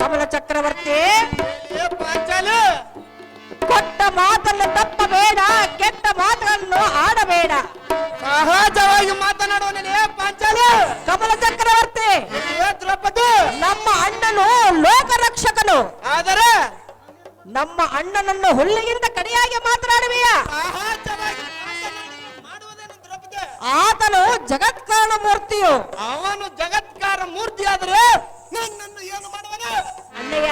ಕಮಲ ಚಕ್ರವರ್ತಿ ಪಾಂಚಾಲಿ ಕೊಟ್ಟ ಮಾತನ್ನು ತಪ್ಪಬೇಡ, ಕೆಟ್ಟ ಮಾತನ್ನು ಆಡಬೇಡ. ಸಹಜವಾಗಿ ಮಾತನಾಡುವನೇ ಪಾಂಚಾಲಿ. ಕಮಲ ಚಕ್ರವರ್ತಿ ದ್ರೌಪದಿ ನಮ್ಮ ಅಣ್ಣನು ಲೋಕರಕ್ಷಕನು, ಆದರೆ ನಮ್ಮ ಅಣ್ಣನನ್ನು ಹುಲ್ಲಿಗಿಂತ ಕಡಿಯಾಗಿ ಮಾತನಾಡುವೆಯ. ಸಹಜವಾಗಿ ಮಾಡುವುದೇನು ದ್ರೌಪದಿ? ಆತನು ಜಗತ್ಕಾರಣ ಮೂರ್ತಿಯು. ಅವನು ಜಗತ್ಕಾರ ಮೂರ್ತಿ ಆದ್ರೆ ನನ್ನನ್ನು ಏನು ಮಾಡುವನು? ಅಣ್ಣಯ್ಯ,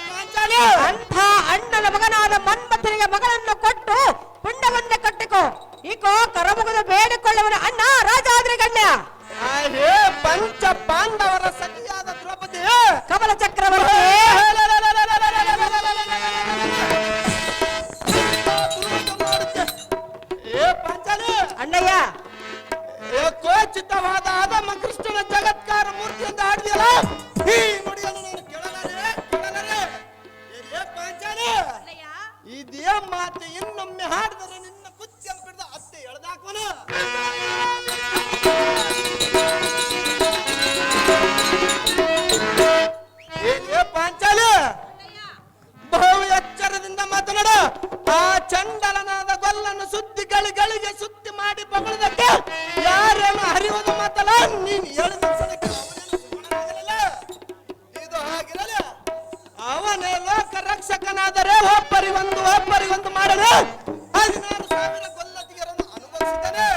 ಪಾಂಚಾಲಿ ಅಂಥ ಅಣ್ಣನ ಮಗನಾದ ಮನ್ಮಥನಿಗೆ ಮಗಳನ್ನು ಕೊಟ್ಟು ಪುಂಡವನ್ನೇ ಕಟ್ಟಿಕೋ. ಈಕೋ ಕರಮುಗದ ಬೇಡಿಕೊಳ್ಳುವನ ಅಣ್ಣ ರಾಜಾದ್ರಿ ಗಣ್ಯ. ಹೇ ಪಂಚ ಪಾಂಡವರ ಸತಿಯಾದ ದ್ರೌಪದಿ ಕಮಲ ಚಕ್ರವರ್ತಿ ಪಾಂಚಾಲಿ ಅಣ್ಣಯ್ಯ, ಕೋಚಿತವಾದ ಅದಮ್ಮ ಕೃಷ್ಣನ ಜಗತ್ಕಾರ ಮೂರ್ತಿ ಅಂತ ಆಡಿದೆಯಲ್ಲ, ಈ ನುಡಿಯನ್ನು ನಾನು ಕೇಳಲಾರೆ. ಪಾಂಚಾಲಿ ಇದೇ ಮಾತು ಇನ್ನೊಮ್ಮೆ ಹಾಡಿದರೆ ನಿನ್ನ ಕುತ್ತಿಯನ್ನು ಬಿಡದ ಅತ್ತೆ ಎಳೆದಾಕೋನ. ಪಾಂಚಾಲಿ ಬಹು ಎಚ್ಚರದಿಂದ ಮಾತನಾಡ. ಆ ಚಂಡಲನಾದ ಗೊಲ್ಲನ್ನು ಸುದ್ದಿಗಳಿಗೆ ಸುದ್ದಿ ಮಾಡಿ ಬಗಳದಕ್ಕೆ ಯಾರೇನು ಹರಿಯುವುದು ಮಾತಲ್ಲ. ನೀನು ಹೇಳಿದ ಇದು ಹಾಗಿರಲ್ಲ. ಅವನೇ ಲೋಕ ರಕ್ಷಕನಾದರೆ ಒಬ್ಬರಿಗೊಂದು ಮಾಡಲು 16,000 ಗೊಲ್ಲತಿಗರನ್ನು ಅನುಭವಿಸಿದ್ದಾನೆ.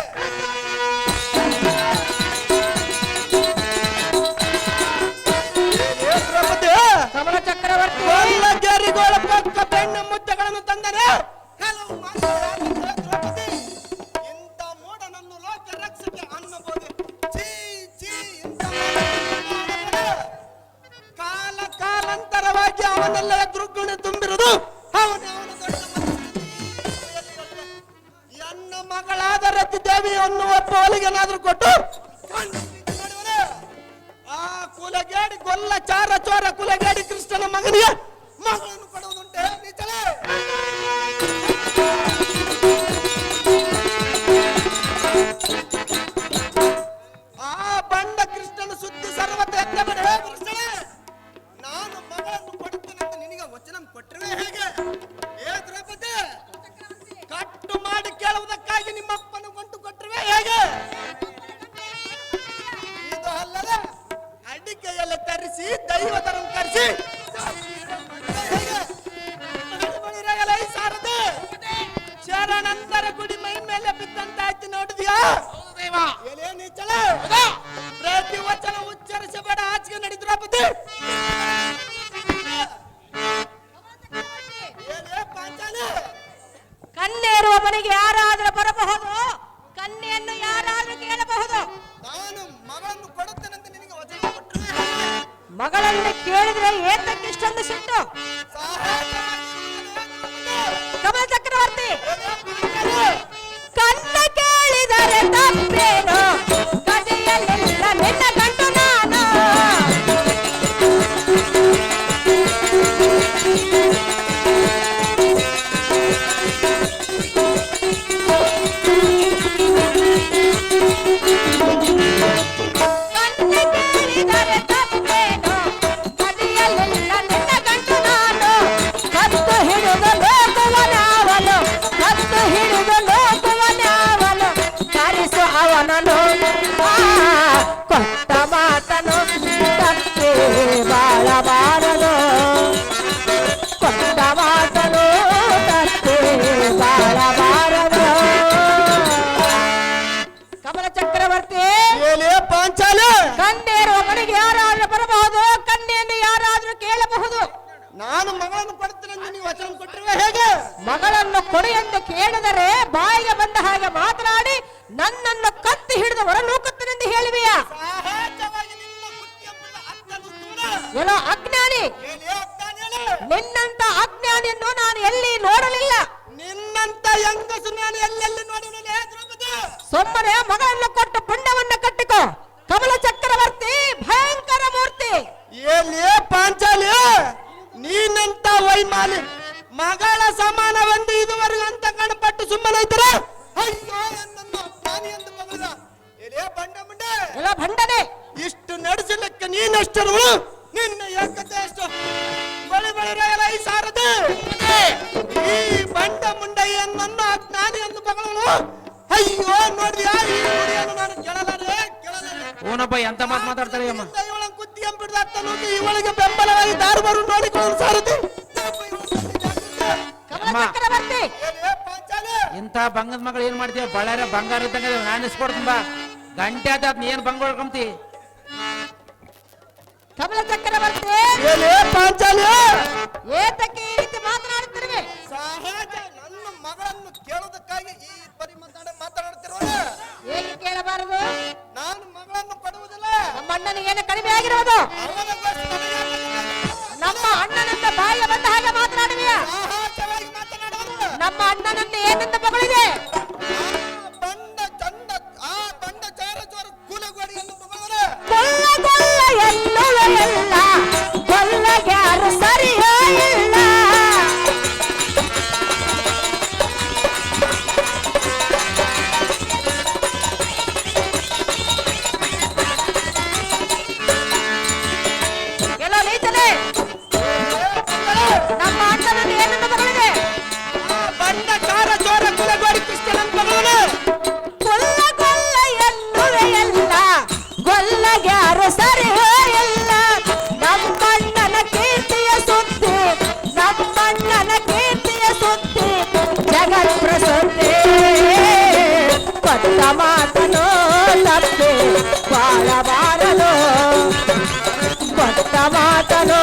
ಕಮಲ ಚಕ್ರವರ್ತಿ ಗೊಲ್ಲಗೇರಿಗೋಳ ಪಕ್ಕ ಬೆಣ್ಣೆ ಮುದ್ದೆಗಳನ್ನು ತಂದರೆ ಕೆಲವು ದ್ರೌಪದಿ ಇಂಥ ಮೂಢನನ್ನು ಲೋಕ ರಕ್ಷಕ ಅನ್ನಬಹುದು. ಕಾಲಾಂತರವಾಗಿ ಅವನೆಲ್ಲ ದುರ್ಗುಣ ತುಂಬಿರುವುದು. ಅವನ ದೊಡ್ಡ ಎನ್ನ ಮಗಳಾದ ರತಿದೇವಿಯನ್ನು ಒಬ್ಬ ಒಲಿಗೆನಾದ್ರೂ ಕೊಟ್ಟು ಆ ಕುಲಗೇಡಿ ಗೊಲ್ಲ ಚಾರ ಚೋರ ಕುಲಗೇಡಿ ಕೃಷ್ಣನ ಮಗನಿಗೆ ಮಗಳನ್ನು ಕೊಡುವುದುಂಟೆ ನಿಜಲೇ? ಆ ಬಂಡ ಕೃಷ್ಣನ ಸುದ್ದಿ ಸರ್ವತ ಎತ್ತಬೇಡ. ಕೃಷ್ಣನೇ, ನಾನು ಮಗಳನ್ನು ಕೊಡುತ್ತೇನೆ ಅಂತ ನಿನಗೆ ವಚನ ಕೊಟ್ಟರೆ ಹೇಗೆ? ದ್ರೌಪದಿ ಕಟ್ಟು ಮಾಡಿ ಕೇಳುವುದಕ್ಕಾಗಿ ನಿಮ್ಮಪ್ಪನ ಗಂಟು ಕೊಟ್ಟರೆ ಹೇಗೆ? ಇದು ಅಲ್ಲದ ಅಡಿಕೆಯಲ್ಲ ತರಿಸಿ ದೈವತರಂ ಕರೆಸಿ ಸಾರದೆ ಶರಣಂತರ ಗುಡಿ ಮೈ ಮೇಲೆ ಬಿದ್ದಂತಾಯ್ತು. ನೋಡಿದ್ಯಾ ಎಲೆ ನೀಚಲ? ಪ್ರತಿ ವಚನ ಉಚ್ಚರಿಸಬೇಡ, ಆಚೆಗೆ ನಡಿ ದ್ರೌಪದಿ. ಪಾಂಚಾಲಿ ಕನ್ಯೆ ಇರುವ ಮನೆಗೆ ಯಾರಾದ್ರೂ ಬರಬಹುದು, ಕನ್ಯೆಯನ್ನು ಯಾರಾದ್ರೂ ಕೇಳಬಹುದು. ನಾನು ಮಗಳನ್ನು ಕೊಡುತ್ತೇನೆಂತ ನಿನಗೆ ವಚನ ಕೊಟ್ಟರೆ ಮಗಳನ್ನು ಕೇಳಿದ್ರೆ ಏತಕ್ಕೆ ಇಷ್ಟೊಂದು ಸಿಟ್ಟು? ಕಮಲ ಚಕ್ರವರ್ತಿ ಕನ್ನ ಕೇಳಿದರೆ ತಪ್ಪೇನು, ಕಡೆಯಲ್ಲೆಲ್ಲ ನಿನ್ನ ಗಂಡು ನಾನು. ಕೊಟ್ಟ ಮಾತನು ತಪ್ಪೇ ಬಾಳಬಾರದು, ಕೊಟ್ಟ ಮಾತನು ತಪ್ಪೇ ಬಾಳಬಾರದು. ಕಮಲ ಚಕ್ರವರ್ತಿ ಪಾಂಚಾಲಿ ಕನ್ಯೆ ಇರುವ ಮನೆಗೆ ಯಾರಾದ್ರೂ ಬರಬಹುದು, ಕನ್ಯೆಯನ್ನು ಯಾರಾದ್ರೂ ಕೇಳಬಹುದು. ನಾನು ಮಗಳನ್ನು ಕೊಡುತ್ತೇನೆ ಎಂದು ನೀವು ವಚನ ಕೊಟ್ಟರೆ ಹೇಗೆ? ಮಗಳನ್ನು ಕೊಡು ಎಂದು ಕೇಳಿದರೆ ಬಾಯಿಗೆ ಬಂದ ಹಾಗೆ ಮಾತನಾಡಿ ನನ್ನನ್ನು ಕತ್ತಿ ಹಿಡಿದು ಹೊರನೂಕುತ್ತೇನೆಂದು ಹೇಳುವೆಯಾ? ಏನೋ ಅಜ್ಞಾನಿ, ನಿನ್ನಂತ ಅಜ್ಞಾನಿಯನ್ನು ನಾನು ಎಲ್ಲಿ ನೋಡಲಿಲ್ಲ. ನಿನ್ನಂತ ಹೆಂಗಸು ನಾನು ಎಲ್ಲೆಲ್ಲಿ ನೋಡಿರಲಿಲ್ಲ. ಸುಮ್ಮನೆ ಮಗಳನ್ನು ಕೊಟ್ಟು ಪುಂಡವನ್ನು ಕಟ್ಟಿಕೋ. ಕಮಲ ಚಕ್ರವರ್ತಿ ಭಯಂಕರ ಮೂರ್ತಿ. ಎಲ್ಲಿ ಪಾಂಚಾಲಿ ನೀನಂತ ವೈಮಾಲಿ ಮಗಳ ಸಮಾನ ಒಂದು ಇದುವರೆಗೂ ಅಂತ ಕಣಪಟ್ಟು ಸುಮ್ಮನೈತರ. ಅಯ್ಯೋ ನನ್ನನ್ನು ಪಾನಿ ಎಂದು ಮಗಳ ಎಲೆ ಬಂಡ ಮುಂಡೆ ಎಲ್ಲ ಭಂಡನೆ. ಇಷ್ಟು ನಡೆಸಲಿಕ್ಕೆ ನೀನಷ್ಟರು ನಿನ್ನ ಏಕತೆ ಎಷ್ಟು ಬೆಳೆಯಲ್ಲ ಈ ಸಾರದು ಈ ಬಂಡ ಮುಂಡಯ್ಯನನ್ನ ಜ್ಞಾನಿ ಎಂದು ಮಗಳು ಅಯ್ಯೋ ನೋಡಿದ್ಯಾ ಈ ನುಡಿಯನ್ನು ನಾನು ಕೇಳಲಾರೆ ಓನಪ್ಪ ಎಂತ ಮಾತು ಮಾತಾಡ್ತಾರೆ ಅಮ್ಮ ಇವಳ ಕುತ್ತಿ ಎಂಬಿಡ್ದಾಗ್ತ ನೋಡಿ ಇವಳಿಗೆ ಬೆಂಬಲವಾಗಿ ದಾರುಬರು ನೋಡಿಕೊಳ್ಳಲು ಸಾರದು ಕಮಲ ಚಕ್ರವರ್ತಿ ಇಂಥ ಬಂಗದ ಮಗಳು ಏನ್ ಮಾಡ್ತೀಯ ಬಳ್ಳಾರ ಬಂಗಾರ ಇದ್ದಂಗ ನಾನು ಇಸ್ಕೊಡ್ತೀನಿ ಬಾ ಗಂಟೆ ಆದ ಏನ್ ಬಂಗ ಹೊಡ್ಕೊಂತಿ ಕಮಲ ಚಕ್ರವರ್ತಿ ಪಾಂಚಾಲಿ ಏತಕ್ಕೆ ಈ ರೀತಿ ಮಾತನಾಡುತ್ತಿರುವೆ ಸಹಜ ನನ್ನ ಮಗಳನ್ನು ಕೇಳೋದಕ್ಕಾಗಿ ಈ ಪರಿ ಮಾತನಾಡುತ್ತಿರುವ ಹೇಗೆ ಕೇಳಬಾರದು ನಾನು ಮಗಳನ್ನು ಕೊಡುವುದಿಲ್ಲ ನಮ್ಮ ಅಣ್ಣನಿಗೆ ಏನು ಕಡಿಮೆ ಆಗಿರುವುದು ನಮ್ಮ ಅಣ್ಣನನ್ನ ಬಾಯ ಬಂದ ಹಾಗೆ ಮಾತನಾಡುವೆಯ ಸಹಜವಾಗಿ ಮಾತನಾಡುವುದು ನಮ್ಮ ಅಣ್ಣನನ್ನು ಏನೆಂದ ಮಗಳಿದೆ ಬಂಡ ಚಂಡ ಆ ಬಂಡ ಚಾರ ಚೋರ ಕುಲಗೋಡಿಯನ್ನು ಮಗಳೇ ಕೊಲ್ಲ ಕೊಲ್ಲ ಎಲ್ಲುವೆಲ್ಲ ಕೊಲ್ಲಗ್ಯಾರು ಸರಿಯೋ ಇಲ್ಲ ಎಲ್ಲೋ ನೀಚಲೆ ನಮ್ಮ ಅಣ್ಣನನ್ನು ಏನೆಂದ ಮಗಳಿದೆ ಬಂಡ ಚಾರ ಚೋರ ಕುಲಗೋಡಿ ಕೃಷ್ಣನ ಮಗಳೇ ಕೊಲ್ಲ ಕೊಲ್ಲ ಎಲ್ಲುವೆಲ್ಲ ಕೊಲ್ಲಗ್ಯಾರು ಸರಿಯೋ ಇಲ್ಲ ನಮ್ಮಣ್ಣನ ಕೀರ್ತಿಯ ಸುದ್ದಿ ನಮ್ಮಣ್ಣನ ಕೀರ್ತಿಯ ಸುದ್ದಿ ಜಗತ್ ಪ್ರಸಿದ್ಧಿ ಕೊಟ್ಟ ಮಾತನು ತಪ್ಪಿ ಬಾಳಬಾರದು ಕೊಟ್ಟ ಮಾತನು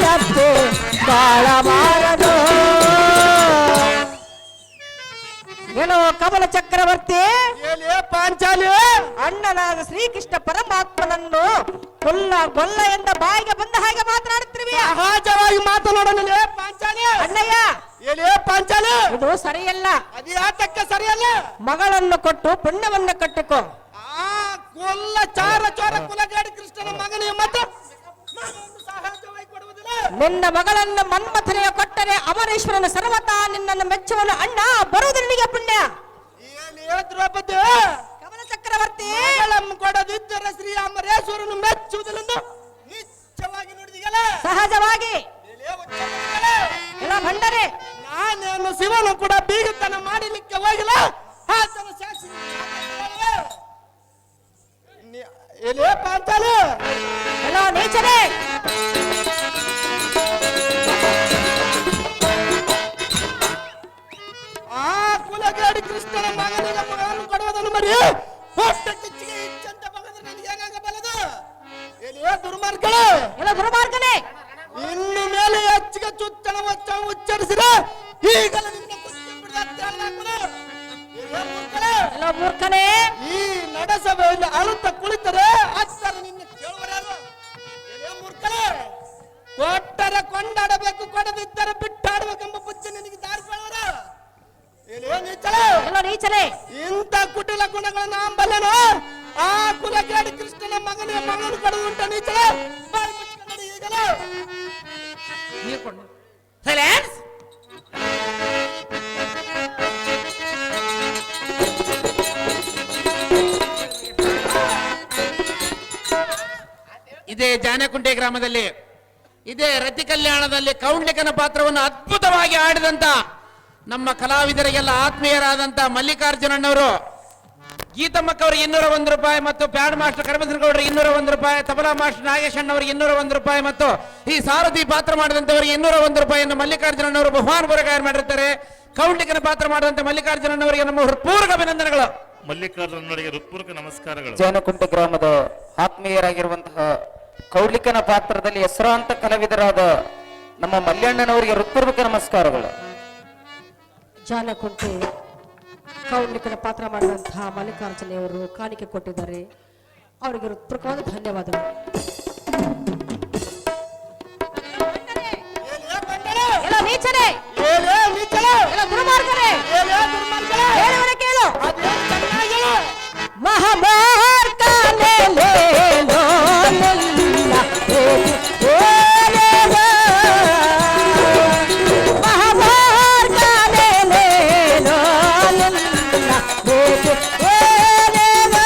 ತಪ್ಪಿ ಬಾಳಬಾರದು ಏನೋ ಕಮಲ ಚಕ್ರವರ್ತಿ ಪಾಂಚಾಲಿ ಅಣ್ಣನಾದ ಶ್ರೀಕೃಷ್ಣ ಪರಮಾತ್ಮನನ್ನು ಗೊಲ್ಲ ಎಂದ ಬಾಯಿಗೆ ಬಂದ ಹಾಗೆ ಮಾತನಾಡುತ್ತಿರುವೆಯ ಸಹಜವಾಗಿ ಮಾತನಾಡಲಿ ಪಾಂಚಾಲಿ ಅಣ್ಣಯ್ಯ ಏನೇ ಪಾಂಚಾಲಿ ಇದು ಸರಿಯಲ್ಲ ಅದು ಯಾತಕ್ಕೆ ಸರಿಯಲ್ಲ ಮಗಳನ್ನು ಕೊಟ್ಟು ಪುಣ್ಯವನ್ನು ಕಟ್ಟಿಕೋ ಆ ಕೊಲ್ಲ ಚಾರ ಚೋರ ಕುಲಗಾಡಿ ಕೃಷ್ಣನ ಮಗನಿಗೆ ಮಾತ್ರ ಮಗನನ್ನು ಸಹಜವಾಗಿ ಕೊಡುವುದಿಲ್ಲ ನಿನ್ನ ಮಗಳನ್ನು ಮನ್ಮಥನಿಗೆ ಕೊಟ್ಟರೆ ಅಮರೇಶ್ವರನ ಸರ್ವತಾ ನಿನ್ನನ್ನು ಮೆಚ್ಚುವನು ಅಣ್ಣ ಬರುವುದು ನಿನಗೆ ಪುಣ್ಯ ಏನೇ ದ್ರೌಪದಿ ಕಮಲ ಚಕ್ರವರ್ತಿ ಮಗಳನ್ನು ಕೊಡದಿದ್ದರೆ ಶ್ರೀ ಅಮರೇಶ್ವರನು ಮೆಚ್ಚುವುದಿಲ್ಲ ನಿಶ್ಚಯವಾಗಿ ನುಡಿದಿಗಲ್ಲ ಸಹಜವಾಗಿ ಎಲ್ಲ ಭಂಡರೆ ನಾನೇನು ಶಿವನು ಕೂಡ ಬೀಗತನ ಮಾಡಲಿಕ್ಕೆ ಹೋಗಿಲ್ಲ ಆತನ ಶಾಸನ ಏನೇ ಪಾಂಚಾಲಿ ಎಲ್ಲ ನೀಚನೆ ಆ ಕುಲಗಾಡಿ ಕೃಷ್ಣನ ಮಗನಿಗೆ ಮಗನನ್ನು ಕೊಡುವುದನ್ನು ಮರಿ ಹೊಟ್ಟ ಕಿಚ್ಚಿಗೆ ಇಚ್ಚಂತ ಮಗನ ನನಗೆ ಏನಾಗಬಲ್ಲದು ಏನೇ ದುರ್ಮಾರ್ಗಗಳು ಎಲ್ಲ ದುರ್ಮಾರ್ಗನೆ ಇನ್ನು ಮೇಲೆ ಹೆಚ್ಚಿಗೆ ಚುಚ್ಚನ ಉಚ್ಚರಿಸಿದ ಈಗಲೇ ನಿನ್ನ ಕುಸ್ತಿ ಎಲ್ಲ ಮೂರ್ಖನೇ ಈ ನಡೆಸಬೇಡಿ ಅಳುತ್ತ ಕುಳಿತರೆ ಅತ್ತರ ನಿನ್ನ ಕೇಳುವರಾರು ಏನೇ ಮೂರ್ಖನೇ ಕೊಟ್ಟರೆ ಕೊಂಡಾಡಬೇಕು ಕೊಡದಿದ್ದರೆ ಬಿಟ್ಟಾಡಬೇಕೆಂಬ ಬುದ್ಧಿ ನಿನಗೆ ದಾರಿಕೊಳ್ಳೋರ ಏನೇ ನೀಚಲೆ ಎಲ್ಲ ನೀಚನೆ ಇಂಥ ಕುಟಿಲ ಗುಣಗಳನ್ನು ಅಂಬಲ್ಲೇನೋ ಆ ಕುಲಗಾಡಿ ಕೃಷ್ಣನ ಮಗನಿಗೆ ಮಗನು ಕಡುವುಂಟ ನೀಚಲೆ ಬಾಯಿ ಮುಚ್ಕೊಂಡು ಈಗಲೇ ನೀರು ಕೊಡು ಸೈಲೆನ್ಸ್ ಇದೇ ಜಾನಕುಂಟೆ ಗ್ರಾಮದಲ್ಲಿ ಇದೇ ರತಿ ಕಲ್ಯಾಣದಲ್ಲಿ ಕೌಂಡ್ಲಿಕನ ಪಾತ್ರವನ್ನು ಅದ್ಭುತವಾಗಿ ಆಡಿದಂತ ನಮ್ಮ ಕಲಾವಿದರಿಗೆಲ್ಲ ಆತ್ಮೀಯರಾದಂತ ಮಲ್ಲಿಕಾರ್ಜುನಣ್ಣವರು ಗೀತಮ್ಮಕ್ಕ ಅವರಿಗೆ 201 ರೂಪಾಯಿ ಮತ್ತು ಪ್ಯಾಡ್ ಮಾಸ್ಟರ್ ಕರಮಸನಗೌಡರಿಗೆ 201 ರೂಪಾಯಿ ತಬಲಾ ಮಾಸ್ಟರ್ ನಾಗೇಶ್ ಅಣ್ಣವರಿಗೆ 201 ರೂಪಾಯಿ ಮತ್ತು ಈ ಸಾರಥಿ ಪಾತ್ರ ಮಾಡಿದಂತವರಿಗೆ 201 ರೂಪಾಯಿಯನ್ನು ಮಲ್ಲಿಕಾರ್ಜುನಣ್ಣವರು ಬಹುಮಾನ ಪುರಸ್ಕಾರ ಮಾಡಿರ್ತಾರೆ. ಕೌಂಡ್ಲಿಕನ ಪಾತ್ರ ಮಾಡಿದಂತ ಮಲ್ಲಿಕಾರ್ಜುನಣ್ಣವರಿಗೆ ನಮ್ಮ ಹೃತ್ಪೂರ್ವಕ ಅಭಿನಂದನೆಗಳು. ಮಲ್ಲಿಕಾರ್ಜುನರಿಗೆ ಹೃತ್ಪೂರ್ವಕ ನಮಸ್ಕಾರಗಳು. ಜಾನಕುಂಟೆ ಗ್ರಾಮದ ಆತ್ಮೀಯರಾಗಿರುವಂತಹ ಕೌಡ್ಲಿಕನ ಪಾತ್ರದಲ್ಲಿ ಹೆಸರಾಂತ ಕಲಾವಿದರಾದ ನಮ್ಮ ಮಲ್ಯಣ್ಣನವರಿಗೆ ಹೃತ್ಪೂರ್ವಕ ನಮಸ್ಕಾರಗಳು. ಜಾನಕುಂಟೆ ಕೌಂಡ್ಲಿಕನ ಪಾತ್ರ ಮಾಡಿದಂತಹ ಮಲ್ಲಿಕಾರ್ಜುನೆಯವರು ಕಾಣಿಕೆ ಕೊಟ್ಟಿದ್ದಾರೆ. ಅವರಿಗೆ ಹೃತ್ಪೂರ್ವಕವಾದ ಧನ್ಯವಾದಗಳು. ಎಲ್ಲ ನೀಚನೆ ಎಲ್ಲ ದುರ್ಮಾರ್ಗರೇ ಹೇಳುವರೆ ಕೇಳು. ಮಹಾಮಾರ್ಕನೆ ಲೇಲೋ ನಿಲ್ಲ ಏನೇನೋ ಮಹಾಮಾರ್ಕನೆ ಲೇಲೋ ನಿಲ್ಲ ಏನೇನೋ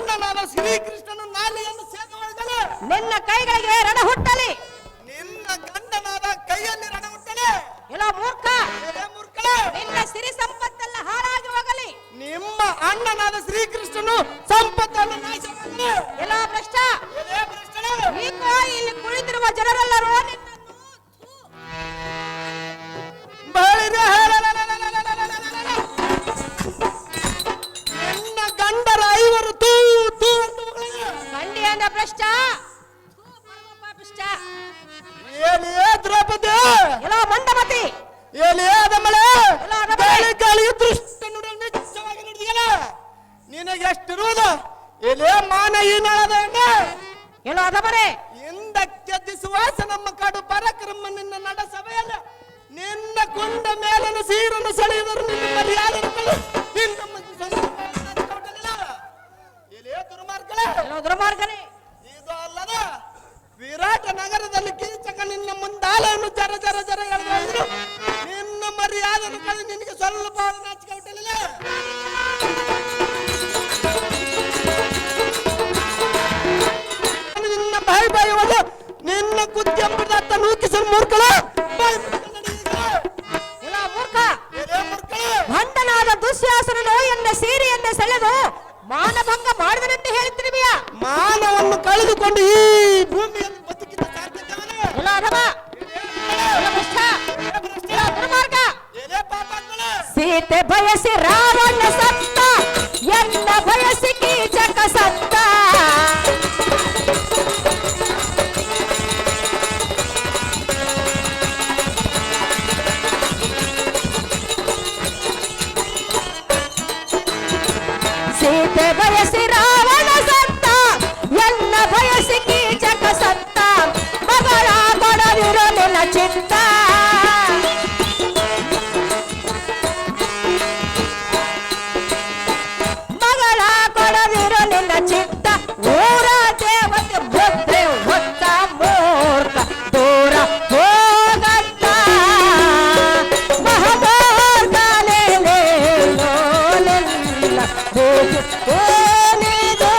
ಅಣ್ಣನಾದ ಶ್ರೀಕೃಷ್ಣನು ನಾಲಿಯನ್ನು ಸೇದವಳಿದನು. ನಿನ್ನ ಕೈಗಳಿಗೆ ರಣ ಹುಟ್ಟಲಿ. ನಿನ್ನ ಗಂಡನಾದ ಕೈಯಲ್ಲಿ ರಣ ಹುಟ್ಟಲಿ. ಎಲ್ಲ ಮೂರ್ಖ, ಎಲೆ ಮೂರ್ಖಳೇ, ನಿನ್ನ ಸಿರಿ ಸಂಪತ್ತೆಲ್ಲ ಹಾಳಾಗಿ ಹೋಗಲಿ. ನಿಮ್ಮ ಅಣ್ಣನಾದ ಶ್ರೀಕೃಷ್ಣನು ಸಂಪತ್ತನ್ನು ನಾಶ ಮಾಡಲಿ. ಎಲ್ಲ ಭ್ರಷ್ಟ, ಎಲೆ ಭ್ರಷ್ಟಳೇ, ಈಗ ಇಲ್ಲಿ ಕುಳಿತಿರುವ ಜನರೆಲ್ಲರೂ ನಿನ್ನನ್ನು ಬಳಿರೆ ನಿನ್ನ ಗಂಡರ ಐವರು ತೂ ತೂ ಅಂತ ಹೊಗಳಿದ. ಗಂಡಿಯನ್ನ ಭ್ರಷ್ಟ, ಪರಮ ಪಾಪಿಷ್ಠ. ಏನೇ ದ್ರೌಪದಿ, ಎಲ್ಲ ಮಂದಮತಿ, ಏನೇ ಅದಮಳೆ, ಎಲ್ಲ ಅದಮಳೆ. ಗಾಳಿಗೆ ದೃಷ್ಟ ನುಡಿ ನಿಜವಾಗಿ ನುಡಿದಿಯಲ್ಲ. ನಿನಗೆ ಎಷ್ಟಿರುವುದು? ಎಲೆ ಮಾನ ಹೀನಳದ ಎಣ್ಣೆ. ಎಲ್ಲ ಅದಮರೆ, ಹಿಂದಕ್ಕೆ ಸುವಾಸ ನಮ್ಮ ಕಾಡು ಪರಾಕ್ರಮ ನಿನ್ನ ನಡ ಸಭೆಯಲ್ಲ. ನಿನ್ನ ಕೊಂಡ ಮೇಲನ ಸೀರನ್ನು ಸೆಳೆಯುವರು ನಿನ್ನ ಮರ್ಯಾದೆ ನಿನ್ನ ಎಲೆ ದುರ್ಮಾರ್ಗಳೆ, ಎಲ್ಲ ದುರ್ಮಾರ್ಗನೇ. ಇದು ಅಲ್ಲದ ವಿರಾಟ ನಗರದಲ್ಲಿ ಕೀಚಕ ನಿನ್ನ ಮುಂದಾಲೆಯನ್ನು ಜರ ಜರ ಜರ ಎಳೆದ್ರು ನಿನ್ನ ಮರ್ಯಾದೆಯನ್ನು ಕಳೆದು ನಿನಗೆ ಸ್ವಲ್ಪ ನಾಚಿಕೆ ಹುಟ್ಟಲಿಲ್ಲ. ನಿನ್ನ ಬಾಯಿ ಬಾಯಿ ಒಳ್ಳೆ ನಿನ್ನ ಕುತ್ತಿ ಎಂಬುದತ್ತ ನೂಕಿಸಲು ಮೂರ್ಖಳ ಎಲ್ಲ ಮೂರ್ಖ, ಎಲೆ ಮೂರ್ಖಳೆ, ಭಂಡನಾದ ದುಶ್ಯಾಸನನು ಎನ್ನ ಸೀರೆಯನ್ನ ಸೆಳೆದು ಮಾನಭಂಗ ಮಾಡಿದನೆಂದು ಹೇಳ್ತಿರುವಿಯಾ? ಮಾನವನ್ನು ಕಳೆದುಕೊಂಡು ಈ ಭೂಮಿಯಲ್ಲಿ ಬದುಕಿದ ಸಾಧ್ಯತೆವಲ್ಲ. ಎಲ್ಲ ಅಧಮ, ಎಲ್ಲ ಭ್ರಷ್ಟ, ಎಲ್ಲ ದುರ್ಮಾರ್ಗ. ಎಲೆ ಪಾಪಾತ್ಮಳೆ, ಸೀತೆ ಬಯಸಿ ರಾವಣ ಸತ್ತ, ಎನ್ನ ಬಯಸಿ ಕೀಚಕ ಸತ್ತ. ಸೀತೆ ಬಯಸಿ ರಾವಣ ಸತ್ತ, ಎನ್ನ ಬಯಸಿ ಕೀಚಕ ಸತ್ತ. ಮಗಳ ಕೊಡದಿರೋ ನಿನ್ನ ಚಿತ್ತ. ಮಗಳ ಕೊಡದಿರೋ ನಿನ್ನ ಚಿತ್ತ. ಊರ ದೇವತೆ ಮುದ್ರೆ ಹೊತ್ತ ಮೂರ್ಖ ದೂರ ಹೋಗತ್ತ. ಮಹದೋರ್ಗಲೇಲೋ ನಿನ್ನ ಭೂಮಿ ಏನಿದು?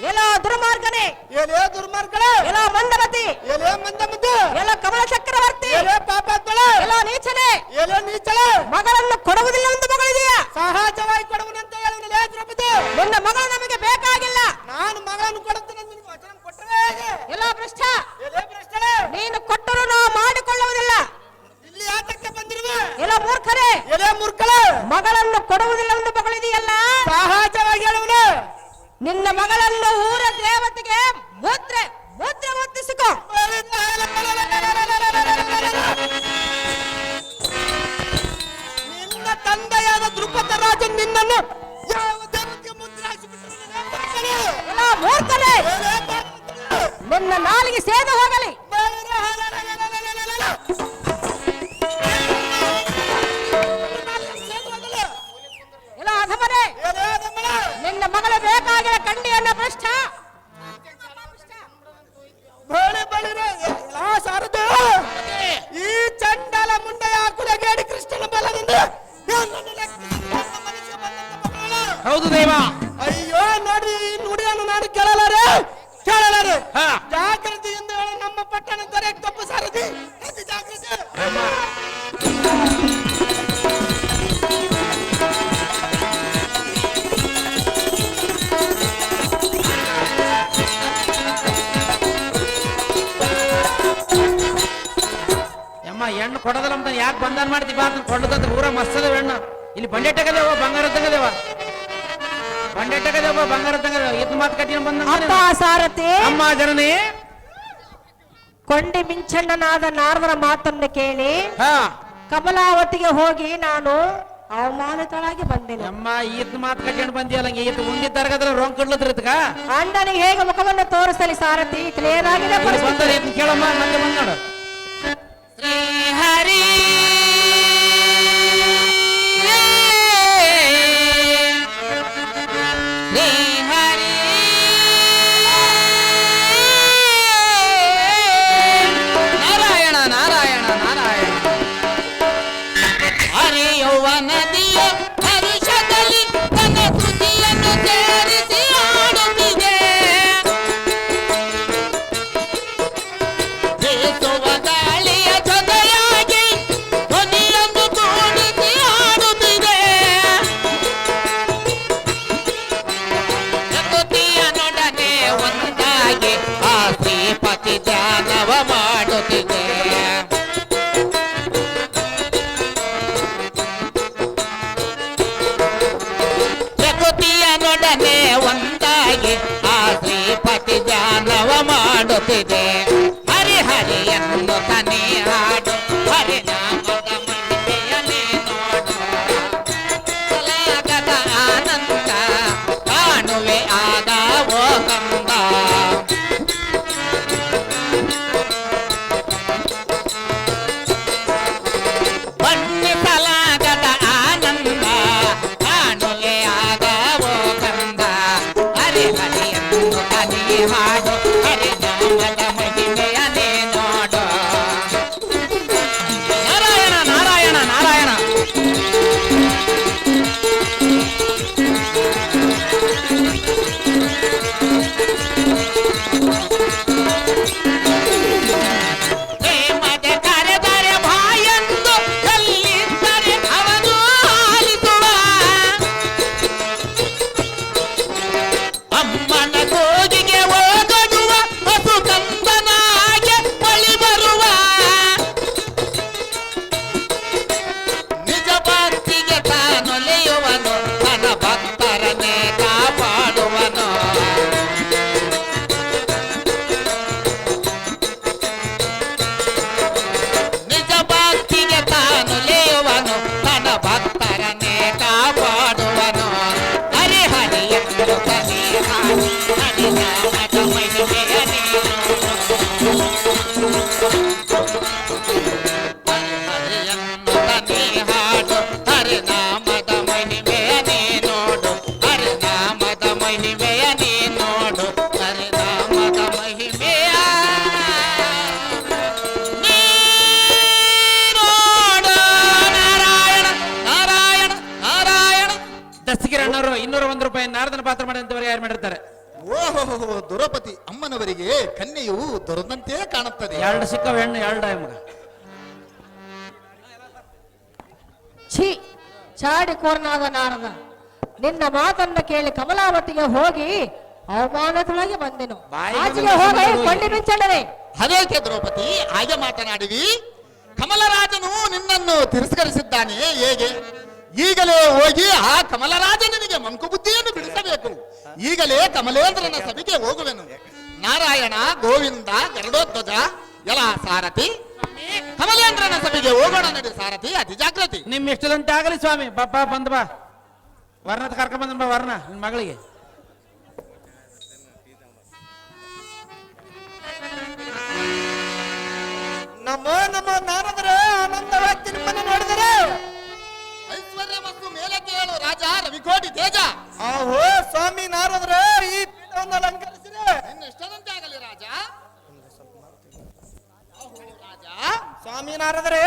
ಎಲ್ಲ ದುರ್ಮಾರ್ಗನೇ, ಎಲೆ ದುರ್ಮಾರ್ಗಳೆ, ಎಲ್ಲ ಮಂದಮತಿ, ಎಲೆ ಮಂದ ಮುದ್ದು, ಎಲ್ಲ ಕಮಲ ಚಕ್ರವರ್ತಿ, ಎಲೆ ಪಾಪಾತ್ಮಳೆ, ಎಲ್ಲ ನೀಚನೆ. ಎಲೆ ನೀಚಳೆ, ಮಗಳನ್ನು ಕೊಡುವುದಿಲ್ಲ ಎಂದು ಮಗಳಿದೆಯಾ? ಸಹಜವಾಗಿ ಕೊಡುವನಂತ ಹೇಳಿದ್ರೆ ದ್ರೌಪದಿ, ನಿನ್ನ ಮಗಳು ನಮಗೆ ಬೇಕಾಗಿಲ್ಲ. ನಾನು ಮಗಳನ್ನು ಕೊಡುತ್ತೇನೆ ಅಂತ ನಿನಗೆ ವಚನ ಕೊಟ್ಟರೆ ಹೇಗೆ? ಎಲ್ಲ ಭ್ರಷ್ಟ, ಎಲೆ ಭ್ರಷ್ಟಳೆ, ನೀನು ಕೊಟ್ಟರು ನಾವು ಮಾಡಿಕೊಳ್ಳುವುದಿಲ್ಲ. ಇಲ್ಲಿ ಯಾತಕ್ಕೆ ಬಂದಿರುವೆ? ಎಲ್ಲ ಮೂರ್ಖರೇ, ಎಲೆ ಮೂರ್ಖಳೆ, ಮಗಳನ್ನು ಕೊಡುವುದಿಲ್ಲ ಎಂದು ಮಗಳಿದೆಯಲ್ಲ, ಸಹಜವಾಗಿ ಹೇಳುವನು. ನಿನ್ನ ಮಗಳನ್ನು ಊರ ದೇವತೆಗೆ ಮುದ್ರೆ ಮುದ್ರೆ ಒತ್ತಿಸಿಕೊ. ನಿನ್ನ ತಂದೆಯಾದ ದ್ರುಪದ ರಾಜನ್ ನಿನ್ನನ್ನು ಯಾವ ದೇವತೆಗೆ ಮುದ್ರೆ ಹಾಕಿಬಿಟ್ಟರು? ಎಲ್ಲ ಮೂರ್ಖರೇ, ನಿನ್ನ ನಾಲಿಗೆ ಸೇದು ಹೋಗಲಿ. ಎಲ್ಲ ಅಧಮರೇ, ನಿನ್ನ ಮಗಳು ಬೇಕಾಗಿಲ್ಲ. ಕಂಡಿಯನ್ನ ಭ್ರಷ್ಟ. ಈ ಚಂಡಾಲ ಮುಂಡೆಯ ಕುಲಗೇಡಿ ಕೃಷ್ಣನ ಬಲದಿಂದ ಹೌದು ದೇವ. ಅಯ್ಯೋ ನೋಡಿ, ಈ ನುಡಿಯನ್ನು ನಾನು ಕೇಳಲಾರೆ ಕೇಳಲಾರೆ. ಹಾ. ಜಾಗೃತಿಯಿಂದ ಹೇಳು, ನಮ್ಮ ಪಟ್ಟಣ ದೊರೆ ತಪ್ಪು ಸಾರದಿ ಅತಿ ಜಾಗೃತಿ. ಯಮ್ಮ ಹೆಣ್ಣು ಕೊಡೋದಲ್ಲ ಅಂತ ಯಾಕೆ ಬಂಧನ ಮಾಡ್ತೀವಿ? ಬಾ ಕೊಡದಂತ ಊರ ಮಸ್ತದ ಹೆಣ್ಣು. ಇಲ್ಲಿ ಬಂಡೆಟ್ಟಗದೇವ, ಬಂಗಾರ ತಂಗದೇವ, ಬಂಡೆಟ್ಟಗದೇವ, ಬಂಗಾರ ತಂಗದೇವ. ಇದ್ ಮಾತು ಕಟ್ಟಿನ ಬಂದ ಅಪ್ಪ ಸಾರಥಿ, ಅಮ್ಮ ಜನನಿ. ಕೊಂಡಿ ಮಿಂಚಣ್ಣನಾದ ನಾರದರ ಮಾತನ್ನು ಕೇಳಿ ಹಾ ಕಮಲಾವತಿಗೆ ಹೋಗಿ ನಾನು ಅವಮಾನಿತಳಾಗಿ ಬಂದೇನೆ. ಅಮ್ಮ ಈತ್ ಮಾತು ಕಟ್ಟಿಕೊಂಡು ಬಂದಿಯಲ್ಲ, ಈತ್ ಉಂಡಿದ್ದಾರ್ಗದ್ರ ರೋಂಗ್ ಕಡ್ಲತ್ರ ಇದ್ಕ ಅಣ್ಣನಿಗೆ ಹೇಗೆ ಮುಖವನ್ನು ತೋರಿಸಲಿ ಸಾರಥಿ? ತಿಳಿಯಲಾಗಿದೆ ಬಂದರೆ ಈತ್ ಕೇಳಮ್ಮ, ಮತ್ತೆ ಬಂದ್ ನೋಡು. ಶ್ರೀ ಹರಿ ಶ್ರೀ ಹರಿ ನಾರಾಯಣ ನಾರಾಯಣ ನಾರಾಯಣ. ಹರಿಯುವ ನದಿಯ ಹರುಷದಲ್ಲಿ ತನ್ನ ತುದಿಯನ್ನು ಪತಿ ಧ್ಯಾನವ ಮಾಡುತ್ತಿದೆ. ಪ್ರಕೃತಿಯ ನೊಡನೆ ಒಂದಾಗಿ ಆ ಶ್ರೀಪತಿ ಧ್ಯಾನವ ಮಾಡುತ್ತಿದೆ. ಹರಿ ಹರಿ ಎಂದು ತನಿ ಹಾಡು ಹರಿನಾಮದ ಮಹಿಮೆಯನ್ನೇ ನೋಡು. ಕಲಾಗದ ಆನಂದ ಕಾಣುವೆ ಆಗ ಓ ಕಂದ. ಬಣ್ಣಿಸಲಾಗದ ಆನಂದ ಕಾಣುವೆ ಆಗ ಓ ಕಂದ. ಹರಿ ಹರಿ ಎಂದು ತನಿ ಹಾಡು ಹರಿನಾಮದ ಮಹಿಮೆಯನ್ನೇ ನೋಡು. ನಾರಾಯಣ ನಾರಾಯಣ ನಾರಾಯಣ. ಪ್ರೇಮದ ಕರೆದರೆ ಬಾಯೆಂದು ಎಲ್ಲಿದ್ದರೆ ಅವನು ಆಲಿಸುವ. ಅಮ್ಮನ ಗೋಜಿಗೆ ಓದಡುವ ಹಸು ಕಂದನಾಗೆ ಬಳಿ ಬರುವ. ನಿಜ ಭಕ್ತಿಗೆ ತಾನೊಲೆಯುವನು ತನ್ನ ಭಕ್ತರನ್ನೇ ಕಾಪಾಡುವನು. ನಿಜ ಭಕ್ತಿಗೆ ತಾನೊಲೆಯುವನು ತನ್ನ ಭಕ್ತರನ್ನೇ ಕಾಪಾಡುವನು. ಹರಿ ಹರಿ ಎಂದು ತನಿ ಹಾಡು ಹರಿನಾಮದ ಮಹಿಮೆಯನ್ನೇ ನೋಡು. ಹರಿ ಎಂದು ತನಿ ಹಾಡು ಹರಿನಾಮದ ಮಹಿಮೆಯನ್ನೇ ನೋಡು. ಹರಿನಾಮದ ಮಹಿಮೆಯನ್ನೇ ನೋಡು. ಹರಿನಾಮದ ಮಹಿಮೆಯ ನೀ ನೋಡು. ನಾರಾಯಣ ನಾರಾಯಣ ನಾರಾಯಣ. ದಸ್ತಗಿರಣ್ಣವರು 201 ರೂಪಾಯಿ ನಾರದನ ಪಾತ್ರ ಮಾಡಿದಂತವರು ಯಾರು ಮಾಡಿರ್ತಾರೆ? ಓಹೋ ದ್ರೌಪದಿ ಅಮ್ಮನವರಿಗೆ ಕನ್ಯೆಯು ದೊರೆದಂತೆ ಕಾಣುತ್ತದೆ. 2 ಸಿಕ್ಕವ ಹೆಣ್ಣು 2 ಮಗ. ಛೀ ಚಾಡಿಕೋರನಾದ ನಾರದ, ನಿನ್ನ ಮಾತನ್ನ ಕೇಳಿ ಕಮಲಾವತಿಗೆ ಹೋಗಿ ಅವಮಾನದೊಳಗೆ ಬಂದೆನು. ಬಾಯಿಗೆ ಆಚೆಗೆ ಬಂದ ಹೋಗಿ ಸುಮ್ಮನೆ ಕೊಂಡಿ ಮಿಂಚಣನೆ. ಅದೇಕೆ ದ್ರೌಪದಿ ಹಾಗೆ ಮಾತನಾಡಿವಿ? ಕಮಲರಾಜನು ನಿನ್ನನ್ನು ತಿರಸ್ಕರಿಸಿದ್ದಾನೆ ಹೇಗೆ? ಈಗಲೇ ಹೋಗಿ ಆ ಕಮಲರಾಜನಿಗೆ ಮಂಕು ಬುದ್ಧಿಯನ್ನು ಬಿಡಿಸಬೇಕು. ಈಗಲೇ ಕಮಲೇಂದ್ರನ ಸಭೆಗೆ ಹೋಗುವೆನು. ನಾರಾಯಣ ಗೋವಿಂದ ಗರುಡೋಧ್ವಜ ಎಲ ಸಾರಥಿ, ಕಮಲೇಂದ್ರನ ಸಭೆಗೆ ಹೋಗೋಣ ನಡಿ ಸಾರಥಿ, ಅತಿ ಜಾಗೃತಿ. ನಿಮ್ ಇಷ್ಟದಂತೆ ಆಗಲಿ ಸ್ವಾಮಿ. ಬಪ್ಪ ಬಂದ್ ಬಾ. ವರ್ಣದ ಕರ್ಕೊಂಡ್ ಬಂದ ಬಾ ವರ್ಣ ನಿನ್ ಮಗಳಿಗೆ. ನಮೋ ನಮೋ ನಾರದರೆ ಆನಂದವಾಗಿ ನಿಮ್ಮನ್ನು ನೋಡಿದರೆ ಐಶ್ವರ್ಯ ಮತ್ತು ಮೇಲಕ್ಕೆ ಹೇಳು ರಾಜ ರವಿಕೋಟಿ ತೇಜ. ಆಹೋ ಸ್ವಾಮಿ ನಾರದರೆ ಈ ಪೀಠವನ್ನು ಅಲಂಕರಿಸಿದೆ. ನಿನ್ನ ಇಷ್ಟದಂತೆ ಆಗಲಿ ರಾಜ. ಆಹೋ ರಾಜ ಸ್ವಾಮಿ ನಾರದರೆ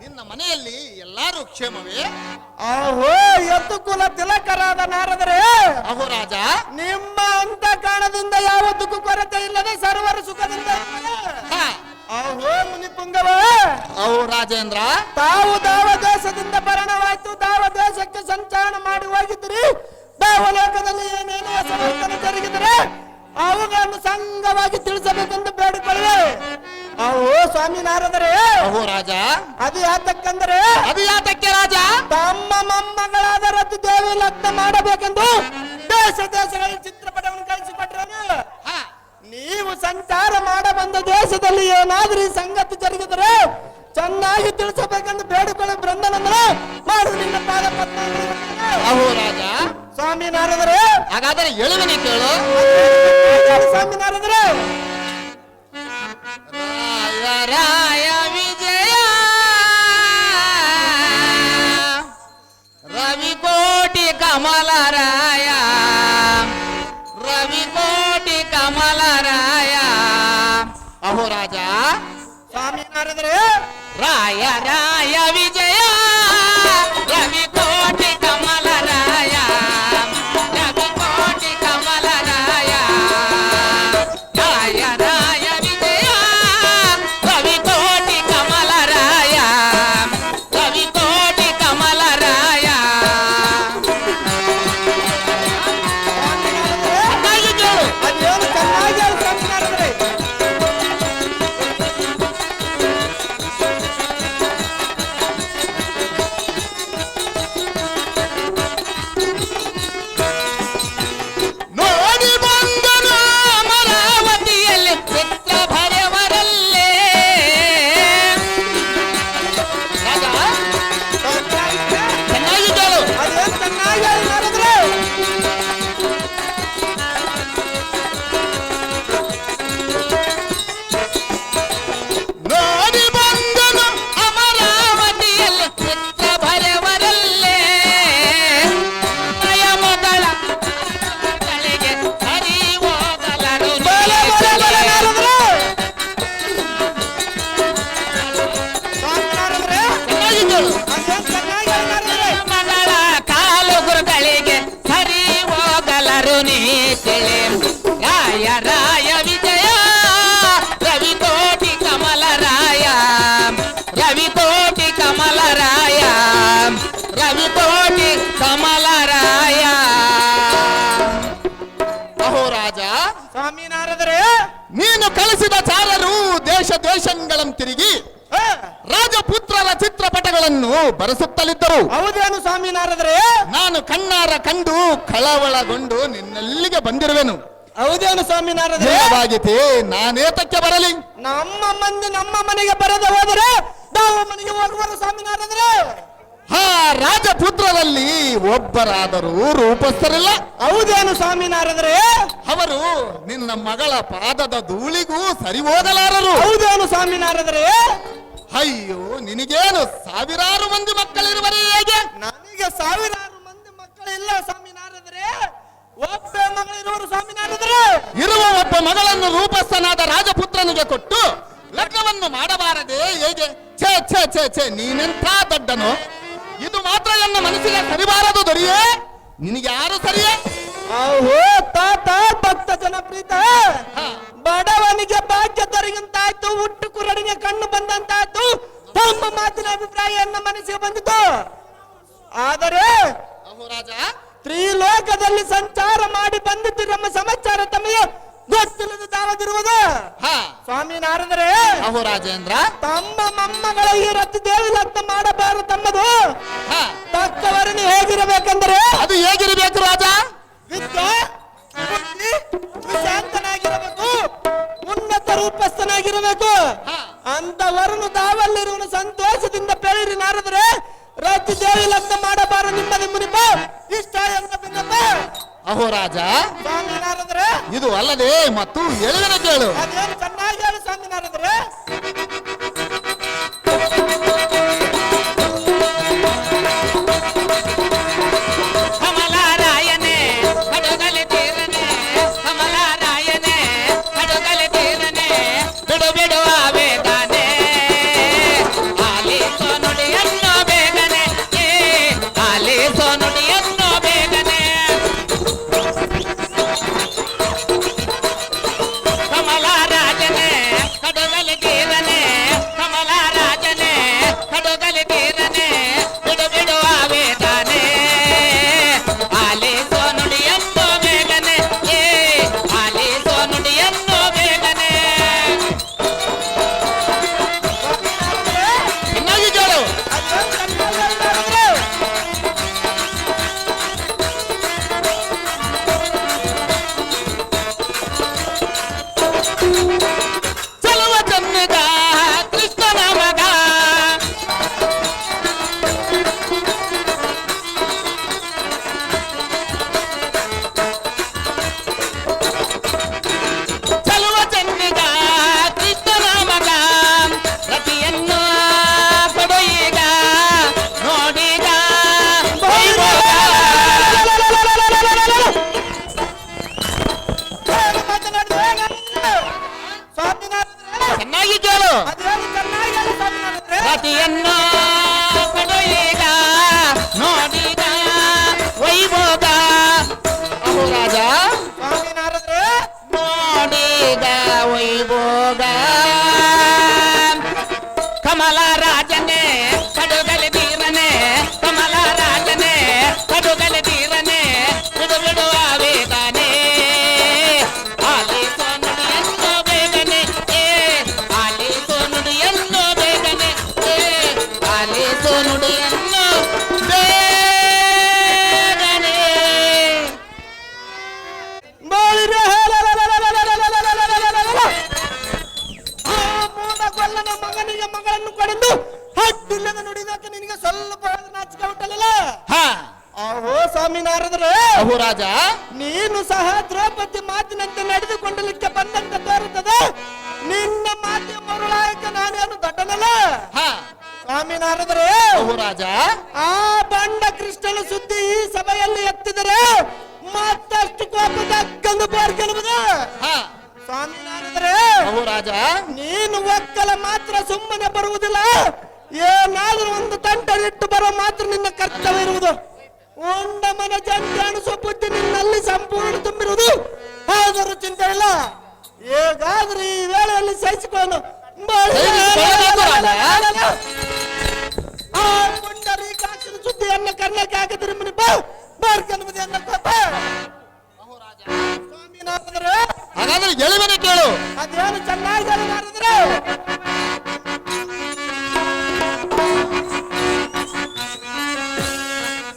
ನಿನ್ನ ಮನೆಯಲ್ಲಿ ಎಲ್ಲರೂ ಕ್ಷೇಮವೇ? ಆಹೋ ಎತ್ತು ಕುಲ ತಿಲಕರಾದ ನಾರದರೆ. ಆಹೋ ರಾಜ ನಿಮ್ಮ ಅಂತ ಕಾರಣದಿಂದ ಯಾವತ್ತಕ್ಕೂ ಕೊರತೆ ಇಲ್ಲದೆ ಸರ್ವರು ಸುಖದಿಂದ ಆಹೋ ಮುನಿಪುಂಗವ. ಅಹೋ ರಾಜೇಂದ್ರ ತಾವು ದಾವ ದೇಶದಿಂದ ಬರಣವಾಯ್ತು. ದಾವ ದೇಶಕ್ಕೆ ಸಂಚಾರ ಮಾಡಿ ಹೋಗಿದ್ರಿ. ದಾವಲೋಕದಲ್ಲಿ ಏನೇನು ಸಮರ್ಥನೆ ಜರುಗಿದರೆ ಅವುಗಳನ್ನು ಸಂಘವಾಗಿ ತಿಳಿಸಬೇಕೆಂದು ಬೇಡಿಕೊಳ್ಳುವೆ. ಅಹೋ ಸ್ವಾಮಿ ನಾರದರೆ. ಅಹೋ ರಾಜ ಅದು ಯಾತಕ್ಕಂದರೆ? ಅದು ಯಾತಕ್ಕೆ ರಾಜ? ತಮ್ಮ ಮೊಮ್ಮಗಳಾದ ರತಿ ದೇವಿ ಲಗ್ನ ಮಾಡಬೇಕೆಂದು ದೇಶ ದೇಶಗಳ ಚಿತ್ರಪಟವನ್ನು ಕಳಿಸಿಕೊಟ್ರನು. ನೀವು ಸಂಚಾರ ಮಾಡ ಬಂದ ದೇಶದಲ್ಲಿ ಏನಾದ್ರೂ ಈ ಸಂಗತಿ ಜರುಗಿದರೆ ಚೆನ್ನಾಗಿ ತಿಳಿಸಬೇಕೆಂದು ಬೇಡಿಕೊಳ್ಳಿ ಬೃಂದನಂದನ ಮಾಡು ನಿನ್ನ ಪಾದ ಪದ್ಮ. ಅಹೋ ರಾಜ ಸ್ವಾಮಿ ನಾರದರೆ. ಹಾಗಾದರೆ ಹೇಳುವನೆ ಕೇಳು ಸ್ವಾಮಿ ನಾರದರೆ. ರಾಯ ರಾಯ ವಿಜಯ ರವಿಕೋಟಿ ಕಮಲರಾಯ, ರವಿಕೋಟಿ ಕಮಲರಾಯ. ಅಹೋ ರಾಜ ಸ್ವಾಮಿ ನಾರದರೆ. ರಾಯ ರಾಯ ವಿಜಯ ರವಿಕೋಟಿ ಕಮಲರಾಯ, ರವಿಕೋಟಿ ಕಮಲರಾಯ. ರಾಯ ರಾಯ ವಿಜಯ ರವಿಕೋಟಿ ಕಮಲರಾಯ, ರವಿಕೋಟಿ ಕಮಲರಾಯ. ಚೆನ್ನಾಗಿ ಕೇಳು. ಅದೇನು ಚೆನ್ನಾಗಿ ಸ್ವಾಮಿ ನಾರದರೆ. ತಿಳಿ ರಾಯ ರಾಯ ವಿಜಯ ರವಿಕೋಟಿ ಕಮಲರಾಯ ರವಿಕೋಟಿ ಕಮಲರಾಯ ರವಿಕೋಟಿ ಕಮಲರಾಯ. ಅಹೋ ರಾಜ, ಸ್ವಾಮಿ ನಾರದರೆ ನೀನು ಕಳಿಸಿದ ಚಾರರು ದೇಶ ದೇಶಗಳನ್ನು ತಿರುಗಿ ರಾಜಪುತ್ರರ ಚಿತ್ರಪಟಗಳನ್ನು ಬರೆಸುತ್ತಲಿದ್ದರು. ಹೌದೇನು ಸ್ವಾಮಿ ನಾರದರೆ? ನಾನು ಕಣ್ಣಾರ ಕಂಡು ಕಳವಳಗೊಂಡು ನಿನ್ನಲ್ಲಿಗೆ ಬಂದಿರುವೆನು. ಹೌದೇನು ಸ್ವಾಮಿ ನಾರದರೆ? ಇಲ್ಲವಾಗೈತೆ, ನಾನೇತಕ್ಕೆ ಬರಲಿ? ನಮ್ಮ ಮಂದಿ ನಮ್ಮ ಮನೆಗೆ ಬರದೆ ಹೋದರೆ ನಾವು ಮನೆಗೆ ಹೋಗುವರು ಸ್ವಾಮಿ ನಾರದರೆ. ಹಾ, ರಾಜಪುತ್ರರಲ್ಲಿ ಒಬ್ಬರಾದರೂ ರೂಪಸ್ಥರಿಲ್ಲ. ಹೌದೇನು ಸ್ವಾಮಿ ನಾರದರೆ? ಅವರು ನಿನ್ನ ಮಗಳ ಪಾದದ ಧೂಳಿಗೂ ಸರಿ ಹೋಗಲಾರರು. ಹೌದೇನು ಸ್ವಾಮಿ ನಾರದರೆ? ಅಯ್ಯೋ, ನಿನಗೇನು ಸಾವಿರಾರು ಮಂದಿ ಮಕ್ಕಳಿರುವರೇ ಹೇಗೆ? ನನಗೆ ಸಾವಿರಾರು ಮಂದಿ ಮಕ್ಕಳಿಲ್ಲ ಸ್ವಾಮಿ ನಾರದರೆ, ಒಬ್ಬ ಮಗಳಿರುವರು ಸ್ವಾಮಿ ನಾರದರೆ. ಇರುವ ಒಬ್ಬ ಮಗಳನ್ನು ರೂಪಸ್ಥನಾದ ರಾಜಪುತ್ರನಿಗೆ ಕೊಟ್ಟು ಲಗ್ನವನ್ನು ಮಾಡಬಾರದೆ ಹೇಗೆ? ಛೇ ಛೇ ಛೇ ಛೇ, ನೀನೆಂಥ ದಡ್ಡನು! ಇದು ಮಾತ್ರ ನನ್ನ ಮನಸ್ಸಿಗೆ ಸರಿಬಾರದು ದೊರೆಯೇ. ನಿನಗೆ ಯಾರು ಸರಿಯೇ? ಓಹೋ ತಾತ ಭಕ್ತ ಜನಪ್ರೀತ, ಬಡವನಿಗೆ ಭಾಗ್ಯದರಿಗಂತಾಯ್ತು, ಹುಟ್ಟು ಕುರಡಿಗೆ ಕಣ್ಣು ಬಂದಂತಾಯ್ತು. ತಮ್ಮ ಮಾತಿನ ಅಭಿಪ್ರಾಯ ನನ್ನ ಮನಸ್ಸಿಗೆ ಬಂದಿತು. ಆದರೆ ಅಹೋರಾಜ, ತ್ರಿಲೋಕದಲ್ಲಿ ಸಂಚಾರ ಮಾಡಿ ಬಂದಿದ್ದು ನಮ್ಮ ಸಮಾಚಾರ ತಮಗೆ ಗೊತ್ತಿಲ್ಲದ ತಾವದಿರುವುದು. ಹಾ, ಸ್ವಾಮಿ ನಾರದರೆ, ಅಹೋರಾಜೇಂದ್ರ, ತಮ್ಮ ಮೊಮ್ಮಗಳ ಈ ರತಿ ದೇವಿ ಲಗ್ನ ಮಾಡಬಾರದು. ತಮ್ಮದು ಹಾ, ತಕ್ಕವರನ್ನು ಹೇಗಿರಬೇಕೆಂದರೆ ಅದು ಹೇಗಿರಬೇಕು ರಾಜ? ವಿದ್ಯೆ, ಬುದ್ಧಿ, ಶಾಂತನಾಗಿರಬೇಕು, ಉನ್ನತ ರೂಪಸ್ಥನಾಗಿರಬೇಕು. ಅಂತವರನ್ನು ತಾವಲ್ಲಿರುವನು ಸಂತೋಷದಿಂದ ಬೆಳೆಯಿರಿ ನಾರದರೆ. ರತಿ ದೇವಿ ಲಗ್ನ ಮಾಡಬಾರದು ನಿಮ್ಮದಿ ಮುನಿಪ ಇಷ್ಟ ಎಂದ ಭಿನ್ನಪ್ಪ. ಅಹೋರಾಜ, ಸ್ವಾಮಿ ನಾರದರೆ, ಇದು ಅಲ್ಲದೆ ಮತ್ತು ಎಳುವಿನ ಕೇಳು. ಅದೇನು ಚೆನ್ನಾಗಿ ಹೇಳಿ ಸ್ವಾಮಿ ನಾರದರೆ. ಕಮಲರಾಯನೇ ಕಡುಗಲೆ ತೀರನೆ ಕಮಲರಾಯನೇ ಕಡುಗಲೆ ತೀರನೆ ಬಿಡು ಬಿಡುವ ವೇದನೆ ಆಲಿಸೋ ನುಡಿಯನ್ನು ಬೇಗನೆ ಆಲಿಸೋ ನುಡಿಯನ್ನು ಬೇಗನೆ ಕಮಲರಾಜನೇ ಕಡುಗಲೆ ತೀರನೆ ಕಮಲರಾಜನೇ ಕಡುಗಲೆ ತೀರನೆ ಬಿಡು ಬಿಡುವ ವೇದನೆ ಆಲಿಸೋ ನುಡಿಯನ್ನು ಬೇಗನೆ ಆಲಿಸೋ ನುಡಿಯನ್ನು ಬೇಗನೆ. ಚೆನ್ನಾಗಿ ಕೇಳು. ಅದೇನು ಚೆನ್ನಾಗಿ ಹೇಳಿ ನಾರದರೆ. ಚಲುವ ಚನ್ನಗ ಕೃಷ್ಣನ ಮಗ ಚಲುವ ಚನ್ನಗ ಕೃಷ್ಣನ ಮಗ ರತಿಯನ್ನು ಕೊಡು ಈಗ ನೋಡೀಗ ಏನು ಮಾತನಾಡಿದೆ ನಾರದರೆ? ಸ್ವಾಮಿ ನಾರದರೆ, ಚೆನ್ನಾಗಿ ಕೇಳು. ಅದೇನು ಚೆನ್ನಾಗಿ ಹೇಳಿ ಸ್ವಾಮಿ ನಾರದರೆ. ರತಿಯನ್ನು ಕೊಡು ಈಗ ನೋಡೀಗ ವೈಭೋಗ ಅಹೋರಾಜ, ಸ್ವಾಮಿ ನಾರದರೆ, ನೋಡೀಗ ವೈಭೋಗ ಕಮಲರಾಜನೇ ಕಡುಗಲೆ ತೀರನೆ ಕಮಲರಾಜನೇ ಕಡುಗಲೆ ತೀರನೆ ಬಿಡು ಬಿಡುವ ವೇದನೆ ಆಲಿಸೋ ನುಡಿಯನ್ನು ಬೇಗನೆ ಆಲಿಸೋ ನುಡಿಯನ್ನು ಬೇಗನೆ ಆಲಿಸೋ ನುಡಿಯನ್ನು ಬೇಗನೆ. ಬಾಳಿರೆ ಆ ಮೂಢಗೊಲ್ಲನ ಮಗನಿಗೆ ಮಗಳನ್ನು ಕೊಡೆಂದು ಹಟ್ಟಿಲ್ಲದ ನುಡಿದಕ್ಕೆ ನಿನಗೆ ಸ್ವಲ್ಪ ನಾಚಿಕೆ ಉಂಟಲ್ಲ. ಹಾ, ಓಹೋ ಸ್ವಾಮಿ ನಾರದರೆ, ಅಹೋರಾಜ, ನೀನು ಸಹ ದ್ರೌಪದಿ ಮಾತಿನಂತೆ ನಡೆದುಕೊಂಡಲಿಕ್ಕೆ ಬಂದಂತೆ ತೋರುತ್ತದೆ. ನಿನ್ನ ಮಾತಿನ ಮರುಳಾಯಕ ನಾನೇನು ದಡ್ಡನಲ್ಲ. ಹಾ, ಸ್ವಾಮಿ ನಾರದರೆ, ಅಹೋರಾಜ, ಆ ಬಂಡ ಕೃಷ್ಣನ ಸುದ್ದಿ ಈ ಸಭೆಯಲ್ಲಿ ಎತ್ತಿದರೆ ಮತ್ತಷ್ಟು ಕೋಪದ ಗಂಗು ಬಾರ್ಗೆಳುವುದು. ಹಾ, ಸ್ವಾಮಿ ನಾರದರೆ, ಅಹೋರಾಜ, ನೀನು ಒಕ್ಕಲ ಮಾತ್ರ ಸುಮ್ಮನೆ ಬರುವುದಿಲ್ಲ. ಏನಾದ್ರೂ ಒಂದು ತಂಟನಿಟ್ಟು ಬರೋ ಮಾತ್ರ ನಿನ್ನ ಕರ್ತವ್ಯ ಇರುವುದು. ಉಂಡ ಮನ ಜಂಟಿ ಅನಿಸೋ ಬುದ್ಧಿ ನಿನ್ನಲ್ಲಿ ಸಂಪೂರ್ಣ ತುಂಬಿರುವುದು. ಚಿಂತೆ ಇಲ್ಲ. ಹೇಗಾದ್ರೂ ಈ ವೇಳೆಯಲ್ಲಿ ಸಹಿಸಿಕೊಂಡು ಸಹಿಸಿಕೊಳ್ಳಬೇಕು ರಾಜ. ಆ ಪುಂಡರೀಕಾಕ್ಷನ ಸುದ್ದಿಯನ್ನು ಕರ್ಣಕ್ಕೆ ಹಾಕಿದ್ರೆ ಮುನಿ ಬಾರ್ಕನ್ಮದಿಯನ್ನ ಕೊಟ್ಟ ಸ್ವಾಮಿನಾಥರು. ಹಾಗಾದ್ರೆ ಗೆಲುವಿನ ಕೇಳು. ಅದೇನು ಚೆನ್ನಾಗಿ ಮಾಡಿದ್ರೆ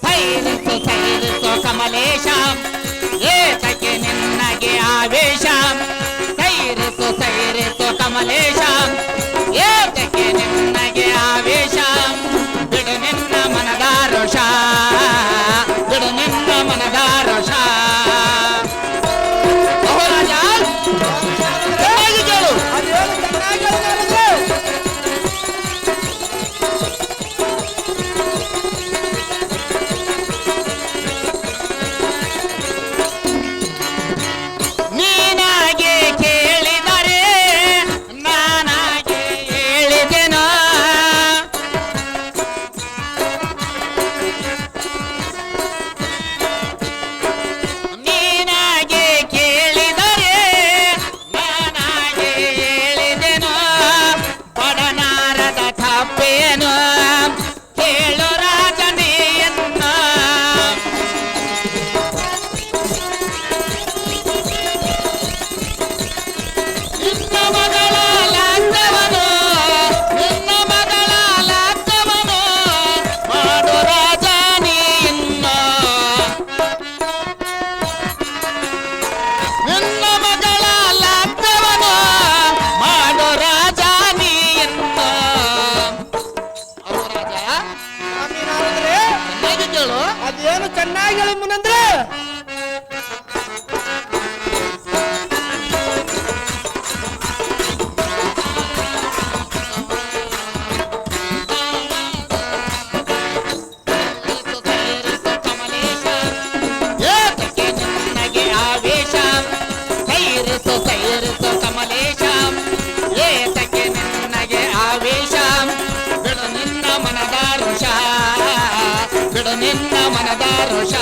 ಸೈರಿಸು ಸೈರಿಸು ಕಮಲೇಶ ಏತಕ್ಕೆ ನಿನ್ನಗೆ ಆವೇಶ ಸೈರಿಸು ಸೈರಿಸು ಕಮಲೇಶ ಏತಕ್ಕೆ ನಿನ್ನಗೆ ಆವೇಶ ಬಿಡು ನಿನ್ನ ಮನದ ರೋಷ ಬಿಡು ನಿನ್ನ ಮನದ ರೋಷ ಮಹಾರಾಜ ಚೆನ್ನಾಗಿ ಕೇಳು. ಅದೇನು ಚೆನ್ನಾಗಿ ಮಾಡಿದ್ರೆ ನೀನಾಗೆ ಕೇಳಿದರೆ ನಾನಾಗೆ ಹೇಳಿದೆನೋ ನೀನಾಗೆ ಕೇಳಿದರೆ ನಾನಾಗೆ ಹೇಳಿದೆನೋ ಬಡನಾರದ ತಪ್ಪೇನು ಕೇಳು ರಾಜನೆಯನ್ನ ನಿನ್ನ ಮಗಳ ಲಾಂಛವನು ನಿನ್ನ ಮಗಳ ಲಾಂಛವನು ಮಾಡು ರಾಜ ನೀನ್ನ ನಿನ್ನ ಮಗಳ ಲಾಂಛವನು ಮಾಡು ರಾಜ ನೀನ್ನ ಅವು ರಾಜ ಸ್ವಾಮಿನಾಥರೇ ಚೆನ್ನಾಗಿ ಕೇಳು. ಅದೇನು ಚೆನ್ನಾಗಿ ಹೇಳಿ ಮುನಂದ್ರೆ ಸೈರಿಸು ಸೈರಿಸು ಕಮಲೇಶ ಏತಕ್ಕೆ ನಿನ್ನಗೆ ಆವೇಶ ಸೈರಿಸು ಸೈರಿಸು ಕಮಲೇಶ ಏತಕ್ಕೆ ನಿನ್ನಗೆ ಆವೇಶ ಬಿಡು ನಿನ್ನ ಮನದ ರೋಷ ಬಿಡು ನಿನ್ನ ಮನದ ರೋಷ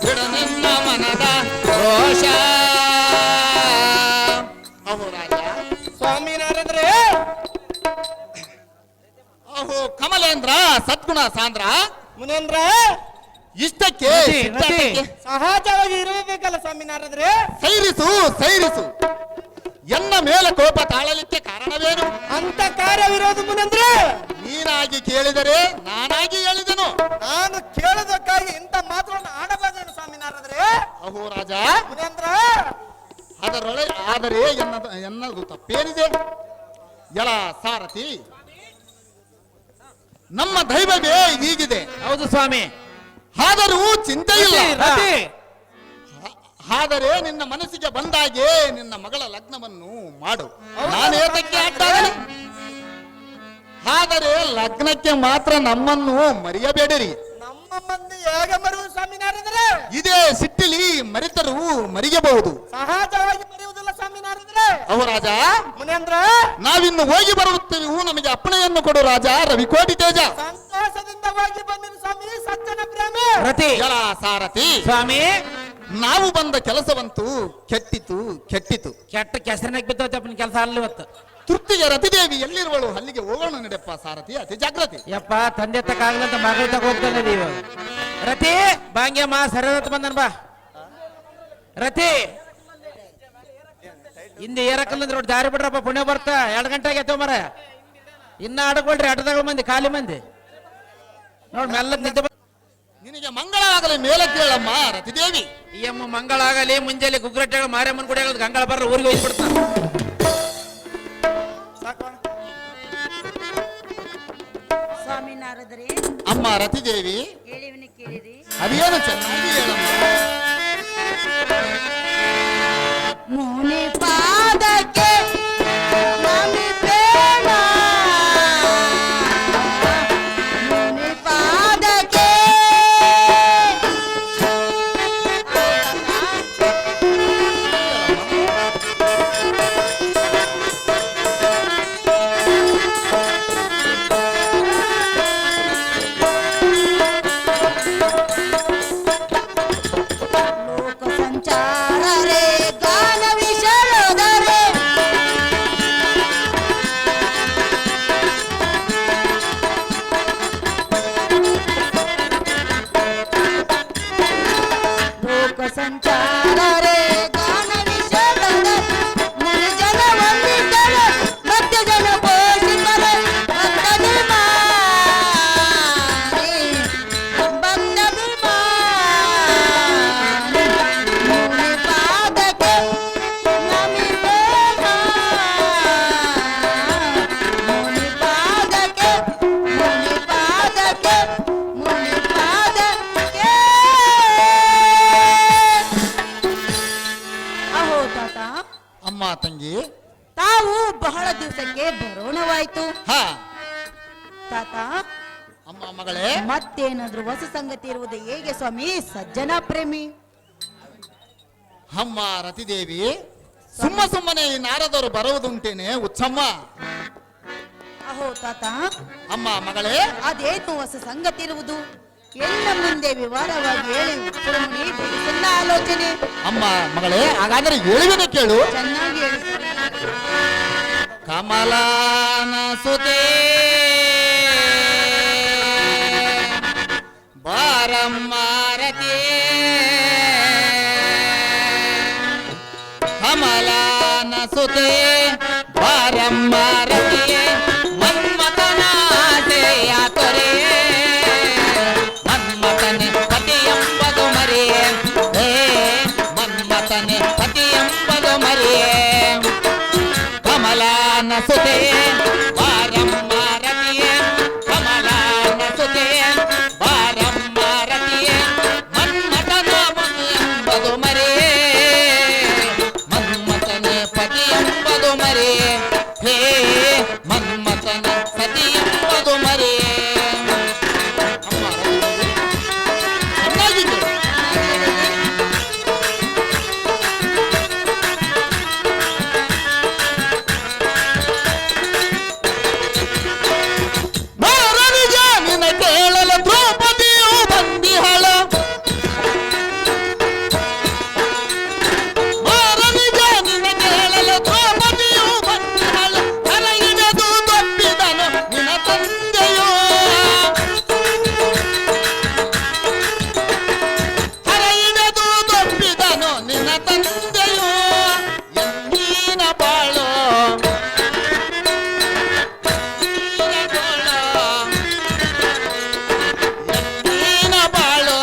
ಬಿಡು ನಿನ್ನ ಮನದ ರೋಷ ಅಹೋ ರಾಜ ಸ್ವಾಮಿನಾಥರೇ ಅಹೋ ಕಮಲೇಂದ್ರ ಸದ್ಗುಣ ಸಾಂದ್ರ ಮುನೇಂದ್ರ ಇಷ್ಟಕ್ಕೆ ಸಿಟ್ಟಾಟಕ್ಕೆ ಸಹಜವಾಗಿ ಇರಬೇಕಲ್ಲ ಸ್ವಾಮಿನಾಥರೇ. ಸೈರಿಸು ಸೈರಿಸು ಎನ್ನ ಮೇಲೆ ಕೋಪ ತಾಳಲಿಕ್ಕೆ ಕಾರಣವೇನು? ಅಂತ ಕಾರ್ಯವಿರೋದು ಮುನೇಂದ್ರ. ನೀನಾಗಿ ಕೇಳಿದರೆ ನಾನಾಗಿ ಹೇಳಿದೆನು. ನಾನು ಕೇಳೋದಕ್ಕಾಗಿ ಇಂಥ ಮಾತುಗಳನ್ನು ಆಡಬಾರದೇನು ಸ್ವಾಮಿನಾಥರೇ. ಅಹೋ ರಾಜ ಮುನೇಂದ್ರ ಆದರೆ ಎನ್ನದು ತಪ್ಪೇನಿದೆ? ಎಲ ಸಾರಥಿ, ನಮ್ಮ ದೈವವೇ ಹೀಗಿದೆ. ಹೌದು ಸ್ವಾಮಿ. ಆದರೂ ಚಿಂತೆ ಇಲ್ಲ. ರತಿ, ಆದರೆ ನಿನ್ನ ಮನಸ್ಸಿಗೆ ಬಂದಾಗೆ ನಿನ್ನ ಮಗಳ ಲಗ್ನವನ್ನು ಮಾಡು. ನಾನೇತಕ್ಕೆ ಅಡ್ಡಾಗಲಿ? ಆದರೆ ಲಗ್ನಕ್ಕೆ ಮಾತ್ರ ನಮ್ಮನ್ನು ಮರೆಯಬೇಡಿರಿ. ನಮ್ಮ ಮಂದಿ ಹೇಗೆ ಮರುವುದು ಸ್ವಾಮಿನಾಥರೇ. ಇದೇ ಸಿಟ್ಟಿಲಿ ಮರೆತರೂ ಮರೆಯಬಹುದು. ಸಹಜವಾಗಿ ಮರೆಯುವುದಿಲ್ಲ ಸ್ವಾಮಿನಾಥರೇ. ಅಹೋ ರಾಜ ಮುನೇಂದ್ರ ನಾವಿನ್ನು ಹೋಗಿ ಬರುತ್ತೇವೆ. ನಮಗೆ ಅಪ್ಪಣೆಯನ್ನು ಕೊಡು ರಾಜ ರವಿಕೋಟಿ ತೇಜ. ಸಂತೋಷದಿಂದ ಹೋಗಿ ಬಂದಿನ ಸ್ವಾಮಿ ಸಜ್ಜನ ಪ್ರೇಮ. ರತಿ, ಎಲ ಸಾರಥಿ, ಸ್ವಾಮಿ ನಾವು ಬಂದ ಕೆಲಸವಂತೂ ಕೆಟ್ಟಿತು ಕೆಟ್ಟಿತು. ಕೆಟ್ಟ ಕೆಸರಿನಾಗ ಬಿದ್ದವತ್ತಪ್ಪನ ಕೆಲಸ ಅಲ್ಲ ಇವತ್ತು. ತೃಪ್ತಿಗೆ ರತಿದೇವಿ ಎಲ್ಲಿರುವಳು ಅಲ್ಲಿಗೆ ಹೋಗೋಣ ನಡೆಯಪ್ಪ ಸಾರಥಿ. ಅತಿ ಜಾಗ್ರತೆ. ಯಪ್ಪ ತಂದೆ ತಕ್ಕಾಗ್ಲಂತ ಮಗಳ ತಗ ಹೋಗ್ತಾನೆ ನೀವು. ರತಿ ಬಾಂಗ್ಯಮ್ಮ ಸರದತ್ ಬಂದನ್ ಬಾ. ರತಿ ಹಿಂದೆ ಏರಕಲ್ಲಂದ್ರೆ ನೋಡಿ ದಾರಿ ಬಿಡ್ರಪ್ಪ, ಪುಣ್ಯ ಬರ್ತಾ 2 ಗಂಟೆಗೆ ಎತ್ತೋ ಮರ. ಇನ್ನ ಆಡಕೊಳ್ರಿ ಅಡ್ಡದಾಗ ಮಂದಿ ಖಾಲಿ ಮಂದಿ ನೋಡ್ ಮೆಲ್ಲದ್ ನಿದ್ದೆ ನಿನಗೆ ಮಂಗಳ ಆಗಲಿ ಮೇಲೆ ಕೇಳಮ್ಮ ರತಿದೇವಿ. ಈ ಅಮ್ಮ ಮಂಗಳ ಆಗಲಿ ಮುಂಜಾನೆ ಗುಗ್ರಟ್ಟೆಗಳು ಮಾರಮ್ಮನ ಗುಡಿ ಆಗೋದು ಗಂಗಳ ಬರ್ರ ಊರಿಗೆ ಹೋಗ್ಬಿಡ್ತಾನ. ಸ್ವಾಮಿನಾರದರೆ ಅಮ್ಮ ರತಿದೇವಿ ಹೇಳಿವಿನ ಕೇಳಿರಿ. ಅದೇನು ಚೆನ್ನಾಗಿ ಹೇಳಮ್ಮ. ಮುನಿ ಪಾದಕ್ಕೆ ನಮಿಬೇಡ, ಮುನಿ ಪಾದಕ್ಕೆ ಲೋಕ ಸಂಚಾರರೇ ಗಾನ ವಿಷಯದ ನನ್ನ ಜನ ವಂದಿತರೆ ಮಧ್ಯ ಜನ ಪೋಷಿತರೆ ಮುನಿ ಪಾದಕ್ಕೆ ನಮಿಬೇಕ ಮುನಿ ಪಾದಕ್ಕೆ ಮುನಿ ಪಾದಕ್ಕೆ ಮುನಿ ಪಾದಕ್ಕೆ ಅಹೋ ತಾತ ಅಮ್ಮ ತಂಗಿ, ತಾವು ಬಹಳ ದಿವಸಕ್ಕೆ ಬರೋಣವಾಯ್ತು. ಹಾ ತಾತ ಅಮ್ಮ ಮಗಳೇ, ಮತ್ತೇನಾದ್ರೂ ಹೊಸ ಸಂಗತಿ ಇರುವುದು ಹೇಗೆ ಸ್ವಾಮಿ ಸಜ್ಜನ ಪ್ರೇಮಿ? ಅಮ್ಮ ರತಿದೇವಿ, ಸುಮ್ಮನೆ ಈ ನಾರದರು ಬರುವುದುಂಟೇನೆ ಹುಚ್ಚಮ್ಮ. ಅಹೋ ತಾತ, ಅಮ್ಮ ಮಗಳೇ, ಅದೇನು ಹೊಸ ಸಂಗತಿ ಇರುವುದು? ಎಲ್ಲ ಮುಂದೆ ವಿವರವಾಗಿ ಹೇಳಿ ಸುರಮುನಿ ಬೇಸನ್ನ ಆಲೋಚನೆ. ಅಮ್ಮ ಮಗಳೇ, ಹಾಗಾದ್ರೆ ಹೇಳುವೇನೆ ಕೇಳು. ಚೆನ್ನಾಗಿ ಹೇಳಿ ಸ್ವಾಮಿ. ಕಮಲಾನ ಸುತೆ ಬಾರಮ್ಮಾರತಿ, ಕಮಲಾನ ಸುತೆ ಬಾರಮ್ಮಾರತಿಯೇ, ಮನ್ಮಥನಾಸೆಯ ತೊರೆ ಮನ್ಮಥನೆ ಪತಿ ಎಂಬುದು ಮರಿಯೇ, ಹೇ ಮನ್ಮಥನೆ ಪತಿ ಎಂಬುದು ಮರಿಯೇ, ಕಮಲಾನ ಸುತೆ ಬಾರಮ್ಮಾರತಿಯೇ, ಕಮಲಾನ ಸುತೆ ಬಾರಮ್ಮಾರತಿಯೇ, ಮನ್ಮಥನ ಪತಿ ಎಂಬುದು ಮರಿಯೇ, ಮನ್ಮಥನೆ ಪತಿ ಎಂಬುದು ಮರಿಯೇ, ಹೇ ಮನ್ಮಥನ ಪತಿ ಎಂಬುದು ಮರಿಯೇ. ಅಮ್ಮ ಚೆನ್ನಾಗಿದೆ. ಮಾರನಿಜ ನಿನ ಕೇಳಲು ದ್ರೌಪದಿಯು ಬಂದಿಹಳ, ಮಾರನಿಜ ನಿನ ಕೇಳಲು ದ್ರೌಪದಿಯು ಬಂದಿಹಳ, ಹರಯಿಡದು ತಪ್ಪಿದನು ನಿನ ತಂದೆಯೋ, ಹರಯಿಡದು ತಪ್ಪಿದನು ನಿನ ತಂದೆಯೋ, ಎಂದಿನ ಬಾಳೋ ನೀನ ಬಾಳು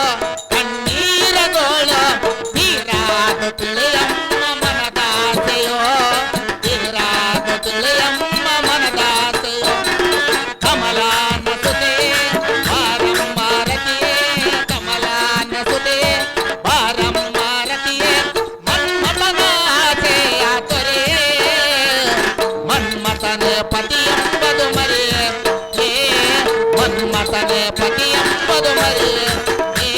ಕಣ್ಣೀರಗೋಳು, ತೀರಾದ ತಿಳಿಯಮ್ಮ ಮನದಾಸೆಯೋ, ತೀರಾದ ತಿಳಿಯಮ್ಮ ಮನದಾಸೆಯೋ, ಕಮಲಾನ ಸುತೆ ಬಾರಮ್ಮಾರತಿಯೇ, ಕಮಲಾನ ಸುತೆ ಬಾರಮ್ಮಾರತಿಯೇ, ಮನ್ಮಥನ ಆಸೆಯ ತೊರೆಯೇ, ಮನ್ಮಥನ ಪತಿ ಎಂಬುದು ಮರಿಯೇ, ಹೇ ಮನ್ಮಥನೆ ಪತಿ ಎಂಬುದು ಮರಿಯೇ, ಹೇ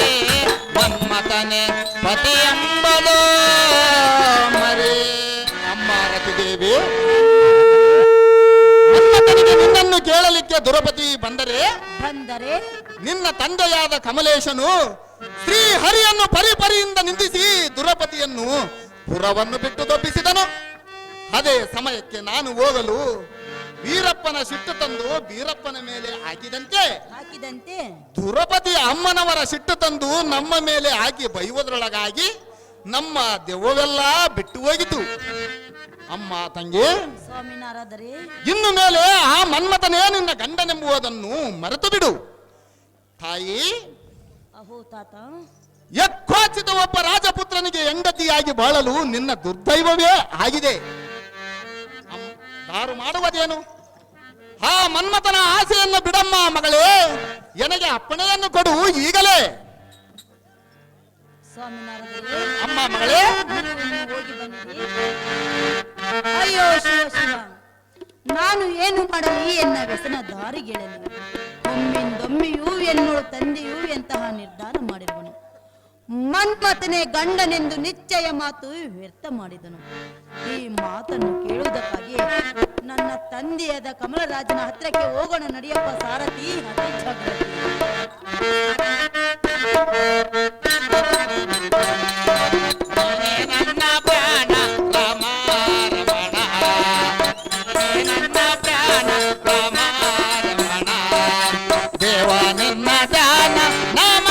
ಮನ್ಮಥನೆ ಪತಿ ಎಂಬುದು ಮರಿಯೇ. ಅಮ್ಮ ರತಿದೇವಿ, ಮನ್ಮಥನಿಗೆ ನಿನ್ನನ್ನು ಕೇಳಲಿಕ್ಕೆ ದುರಪತಿ ಬಂದರೆ ನಿನ್ನ ತಂದೆಯಾದ ಕಮಲೇಶನು ಶ್ರೀಹರಿಯನ್ನು ಪರಿಪರಿಯಿಂದ ನಿಂದಿಸಿ ದುರಪತಿಯನ್ನು ಪುರವನ್ನು ಬಿಟ್ಟು ತಪ್ಪಿಸಿದನು. ಅದೇ ಸಮಯಕ್ಕೆ ನಾನು ಹೋಗಲು ವೀರಪ್ಪನ ಸಿಟ್ಟು ತಂದು ಬೀರಪ್ಪನ ಮೇಲೆ ಹಾಕಿದಂತೆ ದುರಪತಿ ಅಮ್ಮನವರ ಸಿಟ್ಟು ತಂದು ನಮ್ಮ ಮೇಲೆ ಹಾಕಿ ಬೈಯುವುದರೊಳಗಾಗಿ ನಮ್ಮ ದೆವ್ವವೆಲ್ಲ ಬಿಟ್ಟು ಹೋಗಿತು. ಅಮ್ಮ ತಂಗಿ, ಸ್ವಾಮಿನಾರಾದರೆ ಇನ್ನು ಮೇಲೆ ಆ ಮನ್ಮಥನೇ ನಿನ್ನ ಗಂಡನೆಂಬುವುದನ್ನು ಮರೆತು ಬಿಡು. ತಾಯಿ, ಅಹೋ ತಾತ, ಯಕ್ಕೋಚಿತ ಒಬ್ಬ ರಾಜಪುತ್ರನಿಗೆ ಹೆಂಡತಿಯಾಗಿ ಬಾಳಲು ನಿನ್ನ ದುರ್ದೈವವೇ ಆಗಿದೆ. ದಾರು ಮಾಡುವುದೇನು? ಆ ಮನ್ಮಥನ ಆಸೆಯನ್ನು ಬಿಡಮ್ಮ ಮಗಳೇ, ನನಗೆ ಅಪ್ಪಣೆಯನ್ನು ಕೊಡು ಈಗಲೇ. ಸ್ವಾಮಿನಾರಾದರೆ ಅಮ್ಮ ಮಗಳೇ, ನೀವು ಹೋಗಿ ಬನ್ನಿರಿ. ಅಯ್ಯೋ ಶಿವ ಶಿವ, ನಾನು ಏನು ಮಾಡಲಿ ಎನ್ನ ವ್ಯಸನ ದಾರಿಗೆಳಲಿ. ಒಮ್ಮಿಂದೊಮ್ಮೆಯೂ ಎನ್ನೋಳು ತಂದೆಯೂ ಎಂತಹ ನಿರ್ಧಾರ ಮಾಡಿರುವನು. ಮನ್ಮಥನೇ ಗಂಡನೆಂದು ನಿಶ್ಚಯ ಮಾತು ವ್ಯರ್ಥ ಮಾಡಿದನು. ಈ ಮಾತನ್ನು ಕೇಳುವುದಕ್ಕಾಗಿ ನನ್ನ ತಂದೆಯಾದ ಕಮಲರಾಜನ ಹತ್ರಕ್ಕೆ ಹೋಗೋಣ ನಡಿಯಪ್ಪ ಸಾರಥಿ, ಅತಿ ಜಾಗೃತಿ. ನನ್ನ ಪ್ರಾಣ ರಾಮ ರಮಣ, ನನ್ನ ಪ್ರಾಣ ರಾಮ ರಮಣ, ದೇವ ನಿನ್ನ ದಾನ ನಾಮ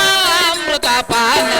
ಅಮೃತ ಪಾನ,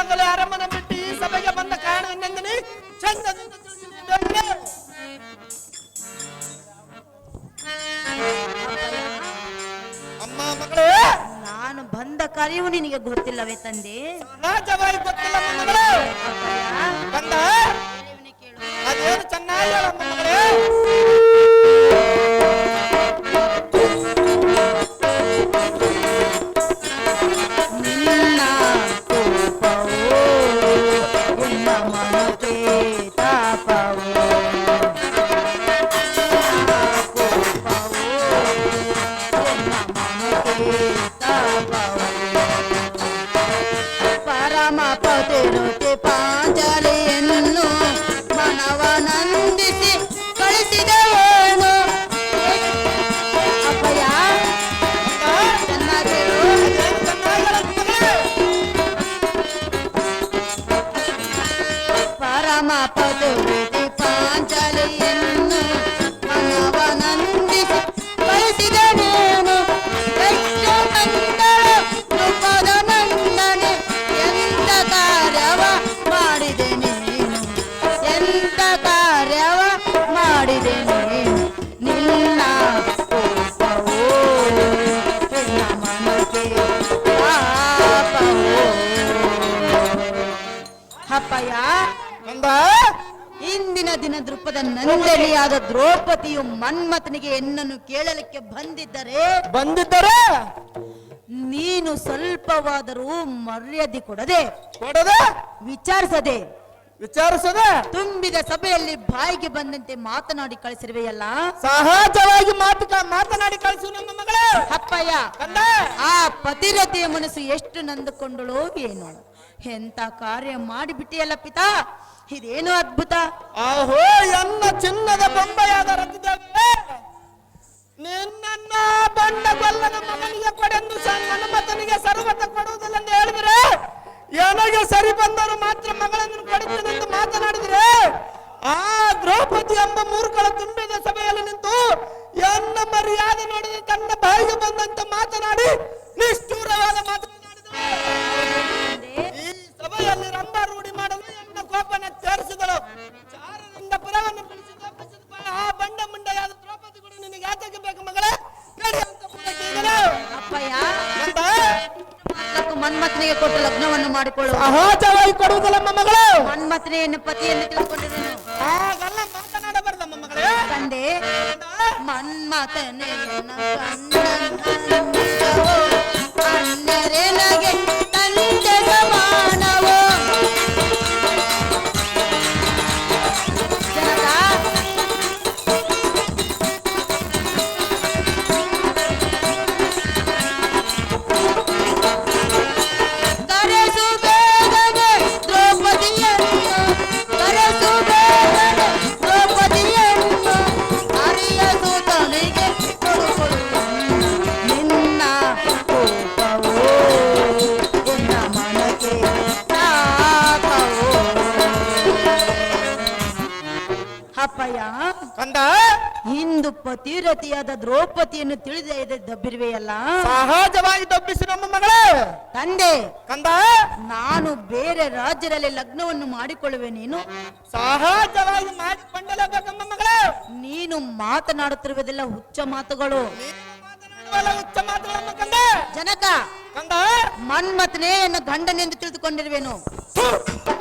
ಈಗಾಗಲೇ ಅರಮನೆ ಬಿಟ್ಟು ಈ ಸಭೆಗೆ ಬಂದ ಕಾರಣವೆಂದೆಂದನಿ ಚಂದದಿಂದ ತಿಳಿಸಿದ್ದೇನೆ. ಅಮ್ಮ ಮಗಳೇ, ನಾನು ಬಂದ ಕಾರ್ಯವು ನಿನಗೆ ಗೊತ್ತಿಲ್ಲವೇ ತಂದೆ? ಸಹಜವಾಗಿ ಗೊತ್ತಿಲ್ಲ ಮಗಳೇ. ಬಂದ ಅದೇನು ಚೆನ್ನಾಗಿ ಹೇಳಮ್ಮ ಮಗಳೇ. ನಿನ್ನ ಕೋಪವು ಎನ್ನ ಮನಕ್ಕೆ ತಾಪವು, ಕೋಪವು ಎನ್ನ ಮನಕ್ಕೆ ತಾಪವು. ಪರಮ ಪತಿರುತಿ ಪಾಂಚಾಲಿಯನ್ನು ಮನವನಂದಿಸಿ ಕಳಿಸಿದವೇನು ಅಪ್ಪಯ್ಯ? ಚೆನ್ನಾಗಿರು. ಪರಮ ಪತಿರುತಿ ಪಾಂಚಾಲಿಯನ್ನು ಮನವನಂದಿಸಿ ಕಳಿಸಿದವೇನು? ಎಷ್ಟು ನಂದಳು ನೃಪದ ನಂದನೆ, ಎಂತ ಕಾರ್ಯವ ಮಾಡಿದೆ ನೀನು, ಎಂತ ಕಾರ್ಯವ ಮಾಡಿದೆ ನೀನು. ನಿನ್ನ ಕೋಪವು ಎನ್ನ ಮನಕ್ಕೆ ಪಾಪವು. ಅಪ್ಪಯ್ಯ, ಬಂದ ಇಂದಿನ ದಿನ ದೃಪದ ನಂದನಿಯಾದ ದ್ರೌಪದಿಯು ಮನ್ಮಥನಿಗೆ ಎನ್ನನ್ನು ಕೇಳಲಿಕ್ಕೆ ಬಂದಿದ್ದರೆ ನೀನು ಸ್ವಲ್ಪವಾದರೂ ಮರ್ಯಾದೆ ಕೊಡದೆ ಕೊಡದ ವಿಚಾರಿಸದೆ ತುಂಬಿದ ಸಭೆಯಲ್ಲಿ ಬಾಯಿಗೆ ಬಂದಂತೆ ಮಾತನಾಡಿ ಕಳಿಸಿರುವೆಯಲ್ಲ ಸಹಜವಾಗಿ ಮಾತನಾಡಿ ಕಳಿಸು ನಮ್ಮ ಮಗಳೇ. ಅಪ್ಪಯ್ಯ, ಕಂದ ಆ ಪತಿರತೆಯ ಮನಸ್ಸು ಎಷ್ಟು ನಂದುಕೊಂಡಳೋ ಏನೋ, ಎಂತ ಕಾರ್ಯ ಮಾಡಿಬಿಟ್ಟಿಯಲ್ಲ ಪಿತಾ, ಇದೇನು ಅದ್ಭುತ. ಆಹೋ ಎನ್ನ ಚಿನ್ನದ ಬೊಂಬೆಯಾದ ರತಿದೇವಿ, ನಿನ್ನ ಬಂಡ ಗೊಲ್ಲದ ಮಗನಿಗೆ ಕೊಡೆಂದು ಹನುಮತನಿಗೆ ಸರ್ವತ ಕೊಡುವುದಿಲ್ಲ ಎಂದು ಹೇಳಿದ್ರೆ, ನನಗೆ ಸರಿ ಬಂದರು ಮಾತ್ರ ಮಗಳನ್ನು ಕೊಡುತ್ತೇನೆಂದು ಮಾತನಾಡಿದ್ರೆ, ಆ ದ್ರೌಪದಿ ಎಂಬ ಮೂರ್ಖಳ ತುಂಬಿದ ಸಭೆಯಲ್ಲಿ ನಿಂತು ಎನ್ನ ಮರ್ಯಾದೆ ನೋಡಿದ ತನ್ನ ಬಾಯಿಗೆ ಬಂದಂತೆ ಮಾತನಾಡಿ ನಿಷ್ಠೂರವಾದ ಮಾತನಾಡಿದಳು. ಈ ಸಭೆಯಲ್ಲಿ ರಂಭ ರೂಢಿ ಮಾಡಲು ಎನ್ನ ಕೋಪನ ತೇರಿಸಿದಳು. ಚಾರರಿಂದ ಪುರವನ್ನು ಬಿಡಿಸಿ ಆ ಬಂಡ ಮುಂಡೆಯಾದ ದ್ರೌಪದಿ ಕೂಡ ನಿನಗೆ ಯಾತಕ್ಕೆ ಬೇಕು ಮಗಳೇ? ನಡಿ ಅಂತ ಪುರಕ್ಕೆ ಈಗಲೇ. ಅಪ್ಪಯ್ಯ, ಅಂತ ಮನ್ಮಥನಿಗೆ ಕೊಟ್ಟು ಲಗ್ನವನ್ನು ಮಾಡಿಕೊಳ್ಳುವ ಸಹಜವಾಗಿ ಕೊಡುವುದಿಲ್ಲಮ್ಮ ಮಗಳು. ಮನ್ಮಥನೆಯನ್ನು ಪತಿಯನ್ನು ತಿಳ್ಕೊಂಡಿದ್ದೇನೆ. ಹಾಗೆಲ್ಲ ಮಾತನಾಡಬಾರ್ದಮ್ಮ ಮಗಳೇ. ತಂದೆ, ಮನ್ಮಥನೆಯನ್ನ ಅಣ್ಣರೆ ನಗೆ ತಂದೆ ಸಮಾನವೋ. ಜನಕ, ಕರೆಸು ಬೇಗನೆ ದ್ರೌಪದಿಯನ್ನು, ಕರೆಸು ಬೇಗನೆ ದ್ರೌಪದಿಯನ್ನು, ಅರಿಯದು ತಲೆಗೆ ಕೊಡುಕೊಳ್ಳು ನಿನ್ನ ಕೋಪವು ಎನ್ನ ಮನಕ್ಕೆ ತಾಪವು. ಅಪ್ಪಯ್ಯ, ಕಂದ ಇಂದು ಪತಿರತಿಯಾದ ದ್ರೌಪದಿಯನ್ನು ತಿಳಿದ ದಬ್ಬಿರುವೆಯಲ್ಲ ಸಹಜವಾಗಿ ದಬ್ಬಿಸಿ ನಮ್ಮ ಮಗಳೇ. ತಂದೆ, ಕಂದ ನಾನು ಬೇರೆ ರಾಜ್ಯದಲ್ಲಿ ಲಗ್ನವನ್ನು ಮಾಡಿಕೊಳ್ಳುವೆ, ನೀನು ಸಹಜವಾಗಿ ಮಾಡಿಕೊಂಡಲೇಬೇಕಮ್ಮ ಮಗಳೇ. ನೀನು ಮಾತನಾಡುತ್ತಿರುವುದೆಲ್ಲ ಹುಚ್ಚ ಮಾತುಗಳು. ಮಾತನಾಡುವಲ್ಲ ಹುಚ್ಚ ಮಾತುಗಳಮ್ಮ ಕಂದ. ಜನಕ, ಕಂದ ಮನ್ಮಥನೇ ಎನ್ನ ಗಂಡನೆಂದು ತಿಳಿದುಕೊಂಡಿರುವೆನು.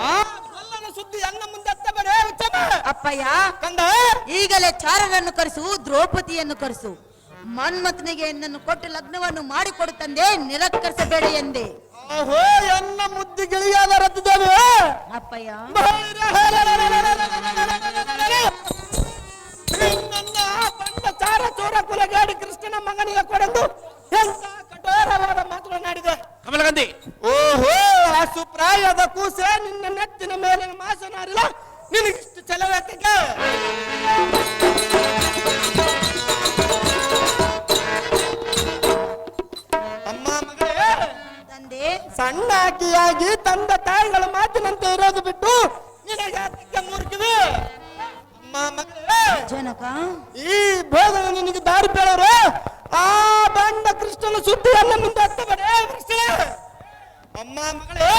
ಆ ಗೊಲ್ಲನ ಸುದ್ದಿ ಅನ್ನ ಮುಂದೆ ಎತ್ತಬೇಡ ಹುಚ್ಚಮ್ಮ. ಅಪ್ಪಯ್ಯ, ಕಂದ ಈಗಲೇ ಚಾರರನ್ನು ಕರೆಸು, ದ್ರೌಪದಿಯನ್ನು ಕರೆಸು. ಮನ್ಮಥನಿಗೆ ಎನ್ನನ್ನು ಕೊಟ್ಟು ಲಗ್ನವನ್ನು ಮಾಡಿಕೊಡುತ್ತಂದೆ, ನಿರಾಕರಿಸಬೇಡ ಎಂದೆ. ಆಹೋ ಎನ್ನ ಮುದ್ದಿಗಿಳಿಯಾದ ರತಿದೇವಿ, ಅಪ್ಪಯ್ಯ, ನನ್ನ ಬಂಡ ಚಾರ ಚೋರ ಕುಲಗಾಡಿ ಕೃಷ್ಣನ ಮಗನಿಗೆ ಕೊಡೆಂದು ಎಂತ ಕಠೋರವಾದ ಮಾತನಾಡಿದೆ. ಕಮಲಗಂಧಿ, ಓಹೋ ಆ ಸುಪ್ರಾಯದ ಕೂಸೆ, ನಿನ್ನ ನೆತ್ತಿನ ಮೇಲೆ ಮಾಸನಾರಿಲ್ಲ, ನಿನಗಿಷ್ಟು ಚಲವೇತಕ್ಕೆ? ಅಮ್ಮ ಮಗಳೇ, ತಂದೆ, ಸಣ್ಣ ಆಕಿಯಾಗಿ ತಂದೆ ತಾಯಿಗಳ ಮಾತಿನಂತೆ ಇರೋದು ಬಿಟ್ಟು ನಿನಗೆ ಅದಕ್ಕೆ ಮೂರ್ಖಿವೆ. ಅಮ್ಮ ಮಗಳೇ, ಜನಕ, ಈ ಬೋಧನೆ ನಿನಗೆ ದಾರಿ ಬೇಡವ್ರೆ. ಆ ಬಂಡ ಕೃಷ್ಣನ ಸುದ್ದಿಯನ್ನು ಮುಂದೆ ಹತ್ತಬೇಡ. ಅಮ್ಮ ಮಗಳೇ,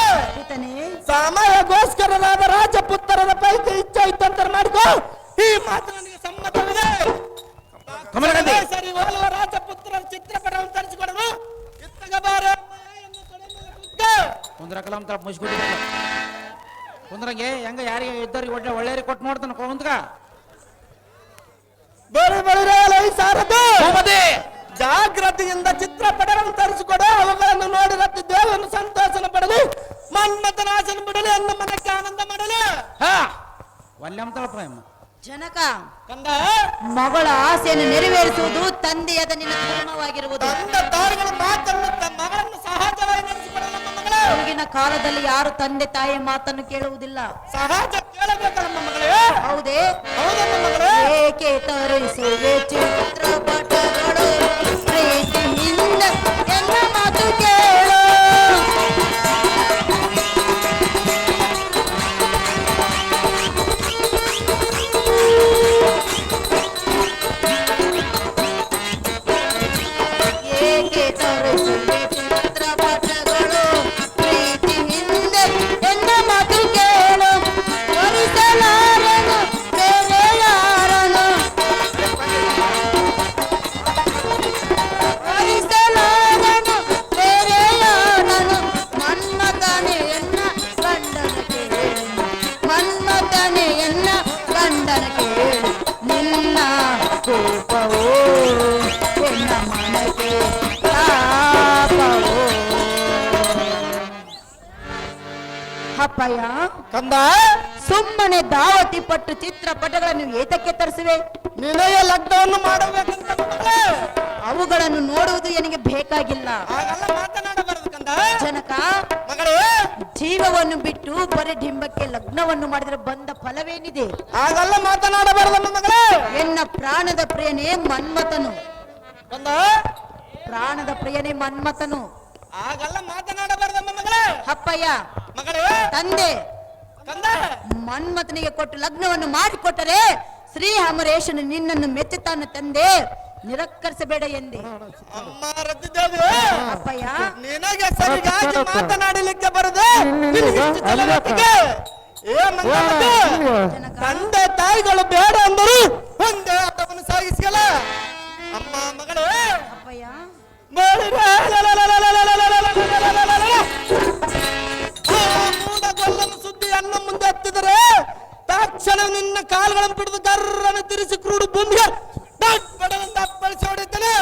ಈತನೇ ಸಮಯಗೋಸ್ಕರನಾದ ರಾಜಪುತ್ರರ ಪೈಕಿ ಇಚ್ಛೆ ಇತ್ತಂತ ಮಾಡಿಕೋ. ಈ ಮಾತು ನನಗೆ ಸಮ್ಮತವಿದೆ. ಕಮಲಗಂಧಿ. ಸರಿ ಹೋಲುವ ರಾಜಪುತ್ರರ ಚಿತ್ರಪಟವನ್ನು ತರಿಸಿಕೊಡಲು ಇತ್ತಗ ಬಾರೆ ಎಂದು ತೊಡೆ ಮೇಲೆ ಕೂತ್ಕೋ. ಕುಂದ್ರ ಕಲಾಂ ತರ ಮುಗಿಸ್ಬಿಟ್ಟಿಲ್ಲ ಕುಂದ್ರಂಗೆ ಹೆಂಗ ಯಾರಿಗೆ ಇದ್ದವ್ರಿಗೆ ಒಳ್ಳೆ ಒಳ್ಳೆಯರಿಗೆ ಕೊಟ್ಟು ನೋಡ್ತಾನ ಕುಂದ್ಗ ಬೇರೆ ಬೇರೆ ಸಾರದು ಭೂಪತಿ. ಜಾಗ್ರತೆಯಿಂದ ಚಿತ್ರಪಟವನ್ನು ತರಿಸಿಕೊಡು. ಅವುಗಳನ್ನು ನೋಡಿ ರತ್ತಿ ದೇವನು ಸಂತೋಷನ ಪಡಲಿ, ಮನ್ಮಥನಾಶನ ಬಿಡಲಿ, ಅನ್ನ ಮನಕ್ಕೆ ಆನಂದ ಮಾಡಲಿ. ಹಾ ಒಳ್ಳೆ ಅಂತಳಪ್ಪ ಅಮ್ಮ. ಜನಕ, ಕಂದ ಮಗಳ ಆಸೆಯನ್ನು ನೆರವೇರಿಸುವುದು ತಂದೆಯಾದ ನಿನ್ನ ಧರ್ಮವಾಗಿರುವುದು. ತಂದ ತಾಯಿಗಳ ಮಾತನ್ನು ಮಗಳನ್ನು ಸಹಜವಾಗಿ ನಡೆಸಿಕೊಡಲು ನಮ್ಮ ಮಗಳೇ. ಈಗಿನ ಕಾಲದಲ್ಲಿ ಯಾರು ತಂದೆ ತಾಯಿಯ ಮಾತನ್ನು ಕೇಳುವುದಿಲ್ಲ. ಸಹಜ ಕೇಳಬೇಕಲ್ಲ ಮಗಳೇ. ಹೌದೇ? ಹೌದಮ್ಮ ಮಗಳೇ. ಏಕೆ ತರಿಸುವೆ ಚಿತ್ರಪಟಗಳು ಪ್ರೀತಿಯಿಂದ ಎನ್ನ ಮಾತು ಕೇಳು. ಏಕೆ ತರಿಸುವೆ ಚಿತ್ರಪಟಗಳು ಪ್ರೀತಿಯಿಂದ ಎನ್ನ ಮಾತು ಕೇಳು. ವರಿಸಲಾರನು ಬೇರೆ ಯಾರನು, ವರಿಸಲಾರನು ಬೇರೆ ಯಾರನು. ಮನ್ಮಥನೇ ಎನ್ನ ಗಂಡನ ಕೇಳು, ಮನ್ಮಥನೇ ಎನ್ನ ಗಂಡನ ಕೇಳು. ನಿನ್ನ ಕೋಪವೋ ಎನ್ನ ಮನಕ್ಕೆ ತಾಪವೋ. ಅಪ್ಪಯ್ಯ, ಕಂದ ಸುಮ್ಮನೆ ದಾವತಿ ಪಟ್ಟು ಚಿತ್ರಪಟಗಳನ್ನು ಏತಕ್ಕೆ ತರಿಸುವೆ? ನಿನಗೆ ಲಗ್ನವನ್ನು ಮಾಡಬೇಕಂತ ಮಗಳೇ. ಅವುಗಳನ್ನು ನೋಡುವುದು ನನಗೆ ಬೇಕಾಗಿಲ್ಲ. ಹಾಗೆಲ್ಲ ಮಾತನಾಡಬಾರದು ಕಂದ. ಜನಕ, ಮಗಳೇ, ಜೀವವನ್ನು ಬಿಟ್ಟು ಬರೀ ಡಿಂಬಕ್ಕೆ ಲಗ್ನವನ್ನು ಮಾಡಿದರೆ ಬಂದ ಫಲವೇನಿದೆ? ಹಾಗೆಲ್ಲ ಮಾತನಾಡಬಾರದಮ್ಮ ಮಗಳೇ. ಎನ್ನ ಪ್ರಾಣದ ಪ್ರಿಯನೇ ಮನ್ಮಥನು, ಕಂದ ಪ್ರಾಣದ ಪ್ರಿಯನೇ ಮನ್ಮಥನು. ಹಾಗೆಲ್ಲ ಮಾತನಾಡಬಾರದಮ್ಮ ಮಗಳೇ. ಅಪ್ಪಯ್ಯ, ಮಗಳೇ, ತಂದೆ ಕಂದ ಮನ್ಮಥನಿಗೆ ಕೊಟ್ಟು ಲಗ್ನವನ್ನು ಮಾಡಿಕೊಟ್ಟರೆ ಶ್ರೀ ಅಮರೇಶನು ನಿನ್ನನ್ನು ಮೆಚ್ಚುತ್ತಾನೆ ತಂದೆ, ನಿರಕ್ಕರಿಸಬೇಡ ಎಂದೆ. ಅಮ್ಮ ರತಿದೇವಿ, ಅಪ್ಪಯ್ಯ, ನಿನಗೆ ಸರಿಯಾಗಿ ಮಾತನಾಡಲಿಕ್ಕೆ ಬರದೆ ನಿನಗಿಷ್ಟು ಚಲವತ್ತಿಗೆ. ಏ ಮಂಗಮತಿ, ಜನಕ, ತಂದೆ ತಾಯಿಗಳು ಬೇಡ ಅಂದರು ಒಂದೇ ಆಟವನ್ನು ಸಾಗಿಸಲ್ಲ. ಅಮ್ಮ ಮಗಳೇ, ಅಪ್ಪಯ್ಯ, ಮೂಡಗೊಲ್ಲನ ಸುದ್ದಿಯನ್ನು ಮುಂದೆ ಹತ್ತಿದರೆ ತಕ್ಷಣ ನಿನ್ನ ಕಾಲುಗಳನ್ನು ಬಿಡಿದು ಗರ್ರನ್ನು ತಿರುಸಿ ಕ್ರೂಡು ಭೂಮಿಗೆ ಬಡವಂತ ಅಪ್ಪಳಿಸಿ ಹೊಡಿತಾನೆ.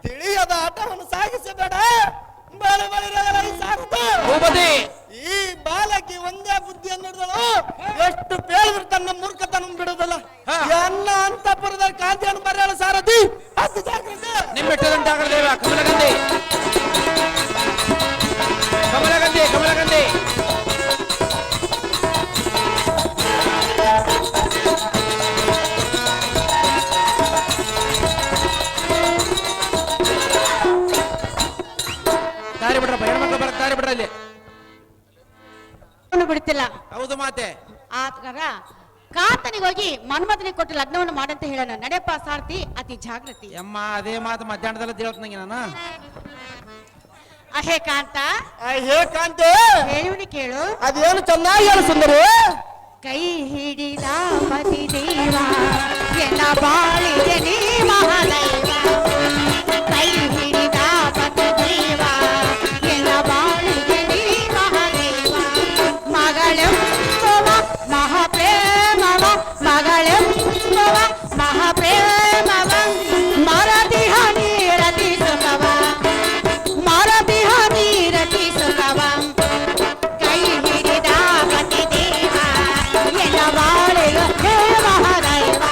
ತಿಳಿಯದ ಆಟವನ್ನು ಸಾಗಿಸಬೇಡ. ಭೂಪತಿ. ಈ ಬಾಲಕಿ ಒಂದೇ ಬುದ್ಧಿಯನ್ನು ಹಿಡಿದಳು. ಎಷ್ಟು ಬೇಳಿದ್ರು ತನ್ನ ಮೂರ್ಖತನ ಬಿಡುದಲ್ಲ. ಎನ್ನ ಅಂತಪುರದಲ್ಲಿ ಕಾಂತಿಯನ್ನು ಬರೆಯಲು ಸಾರಥಿ ಅದು ಜಾಗ್ರತೆ. ನಿಮ್ಮೆಟ್ಟದಂತಾಗಲೇವ ಕಮಲಗಂಧಿ. ಕಮಲಗಂಧಿ, ಕಮಲಗಂಧಿ. ದಾರಿ ಬಿಡ್ರಪ್ಪ, ಹೆಣ್ಮಕ್ಳು ಬರಕ್ ದಾರಿ ಬಿಡ್ರ ಇಲ್ಲಿ. ಬಿಡ್ತಿಲ್ಲ. ಹೌದು ಮಾತೆ. ಆತರ ಕಾಂತನಿಗೆ ಹೋಗಿ ಮನ್ಮಥನಿಗೆ ಕೊಟ್ಟು ಲಗ್ನವನ್ನು ಮಾಡಂತ ಹೇಳೋಣ. ನಡೆಯಪ್ಪ ಸಾರಥಿ, ಅತಿ ಜಾಗೃತಿ. ಅಮ್ಮ ಅದೇ ಮಾತು ಮಧ್ಯಾಹ್ನದಲ್ಲ ಹೇಳ್ತಂಗೆ ನಾನು. ಅಹೇ ಕಾಂತ, ಹೇ ಕಾಂತೆ, ಹೇಳುವನಿ ಕೇಳು. ಅದೇನು ಚೆನ್ನಾಗಿ ಹೇಳು ಸುಂದರಿ. ಕೈ ಹಿಡಿದ ಪತಿ ದೇವ ಎನ್ನ ಬಾಳಿಗೆ ನೀ ಮಹಾದೈವ. ಕೈ ಹಿಡಿದ ಪತಿ ದೇವ ಎನ್ನ ಬಾಳಿಗೆ ನೀ ಮಹಾದೈವ. ಮಗಳೆಂಬುವ ಮಹಾಪ್ರೇಮವ, ಮಗಳೆಂಬುವ ಮಹಾಪ್ರೇಮವ. ಮರದಿಹ ನೀರತಿ ಸುಖವ, ಮರದಿಹ ನೀರತಿ ಸುಖವ. ಕೈ ಹಿಡಿದ ಪತಿ ದೇವ ಎನ್ನ ಬಾಳಿಗೆ ಹೇ ಮಹಾದೈವ.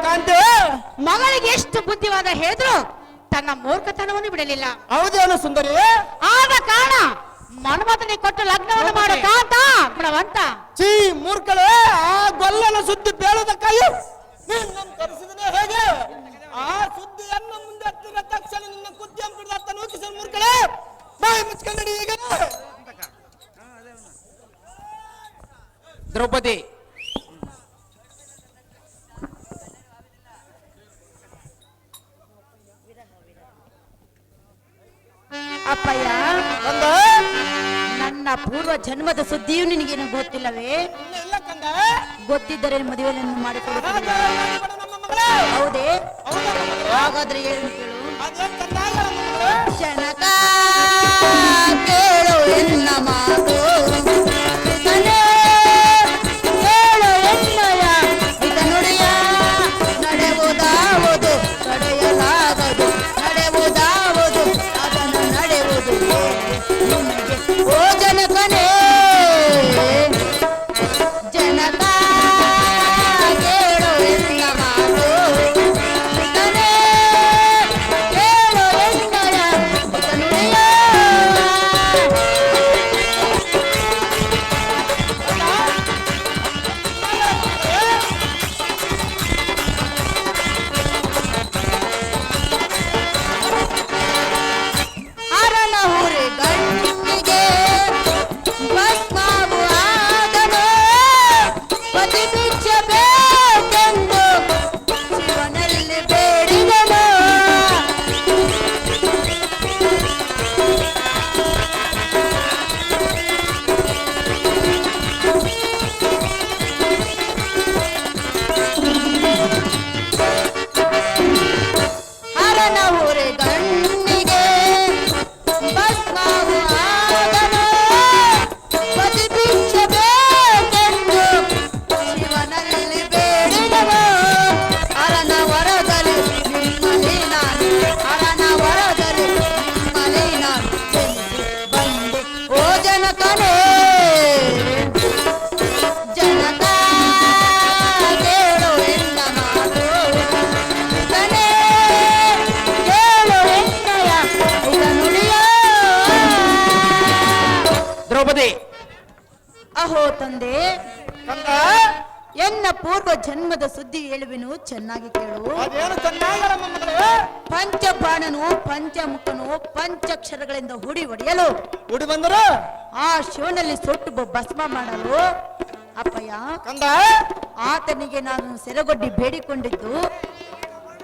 ಕಾಂತಿ, ಮಗಳಿಗೆ ಎಷ್ಟು ಬುದ್ಧಿವಾದ ಹೇಳಿದ್ರು ತನ್ನ ಮೂರ್ಖತನವನ್ನು ಬಿಡಲಿಲ್ಲ. ಹೌದೇನು ಸುಂದರಿ? ಆದ ಕಾರಣ ಮನ್ಮಥನಿಗೆ ಕೊಟ್ಟು ಲಗ್ನವನ್ನು ಮಾಡೋ ಕಾಂತ ಗುಣವಂತ. ಚೀ ಮೂರ್ಖಳೇ, ಆ ಗೊಲ್ಲನ ಸುದ್ದಿ ಬೇಳುವುದಕ್ಕಾಗಿ ನಿನ್ನನ್ನು ಕರೆಸಿದನೆ ಹೇಗೆ? ಆ ಸುದ್ದಿಯನ್ನು ಮುಂದೆ ಹತ್ತಿರ ತಕ್ಷಣ ನಿನ್ನ ಕುದ್ದಿಯನ್ನು ಬಿಡದ ನೂಕಿಸ ಮೂರ್ಖಳೇ, ಬಾಯಿ ಮುಚ್ಕೊಂಡಿ ಈಗ. ದ್ರೌಪದಿ, ಅಪ್ಪಯ್ಯ, ಕಂದ, ನನ್ನ ಪೂರ್ವ ಜನ್ಮದ ಸುದ್ದಿಯು ನಿನಗೇನು ಗೊತ್ತಿಲ್ಲವೇ? ಇನ್ನು ಇಲ್ಲ ಕಂದ. ಗೊತ್ತಿದ್ದರೆ ಮದುವೆಯನ್ನು ಮಾಡಿಕೊಡುತ್ತೇನೆ. ರಾಜ ನಮ್ಮ ಮಗಳೇ. ಹೌದೇ? ಹೌದಾ ನಮ್ಮ ಮಗಳೇ? ಹಾಗಾದ್ರೆ ಏನು ಕೇಳು. ಅದೇನ್ ಕಂದ ನಮ್ಮ ಮಗಳೇ? ಜನಕ ಕೇಳು ಎನ್ನ ಮಾತು, ಮನೆ ಕೇಳು ಎನ್ನಯ ಹಿತ ನುಡಿಯ, ನಡೆಯುವುದಾವುದು ತಡೆಯಲಾಗದು, ನಡೆಯುವುದಾವುದು ಅದನ್ನು ನಡೆಯುವುದು ನಿನಗೆ. ಓ ಜನಕನೇ, ಜನಕ ಕೇಳು ಎನ್ನ ಮಾತು, ಹಿತನೇ ಕೇಳು ಎನ್ನಯ ಹಿತ ನುಡಿಯ. ಹರನ ಹುರಿ ಗಣ್ಣಿಗೆ ಭಸ್ಮಾವು ಆದನು, ಪತಿ ಬಿಚ್ಚಬೇಕೆಂದು ಶಿವನಲ್ಲಿ ಬೇಡಿದನು. ಹರನ ಹುರಿ ಗಣ್ಣಿಗೆ ಭಸ್ಮಾವು ಆದನು, ಪತಿ ಬಿಚ್ಚಬೇಕೆಂದು ಶಿವನಲ್ಲಿ ಬೇಡಿದನು. ಹರನ ವರದಲ್ಲಿ ನಿಮ್ಮಲ್ಲಿ ನಾನು, ಹರನ ವರದಲ್ಲಿ ನಿಮ್ಮಲ್ಲಿ ನಾನು ಜನಿಸಿ ಬಂದೆ. ಓ ಜನಕನೇ, ಜನಕ ಕೇಳು ಎನ್ನ ಮಾತು, ಹಿತನೇ ಕೇಳು ಎನ್ನಯ ಹಿತ ನುಡಿಯ. ದ್ರೌಪದಿ, ಅಹೋ ತಂದೆ, ಕಂದ, ಎನ್ನ ಪೂರ್ವ ಜನ್ಮದ ಸುದ್ದಿ ಹೇಳುವೆನು, ಚೆನ್ನಾಗಿ ಕೇಳು. ಅದೇನು ಚೆನ್ನಾಗ ನಮ್ಮ ಮಗಳೇ? ಪಂಚಬಾಣನು ಪಂಚಮುಖನು ಪಂಚಾಕ್ಷರಗಳಿಂದ ಹುಡಿ ಹೊಡೆಯಲು, ಹುಡಿ ಬಂದರು ಆ ಶಿವನಲ್ಲಿ ಸುಟ್ಟು ಭಸ್ಮ ಮಾಡಲು ಅಪ್ಪಯ್ಯ ಕಂದ. ಆತನಿಗೆ ನಾನು ಸೆರಗೊಡ್ಡಿ ಬೇಡಿಕೊಂಡಿದ್ದು.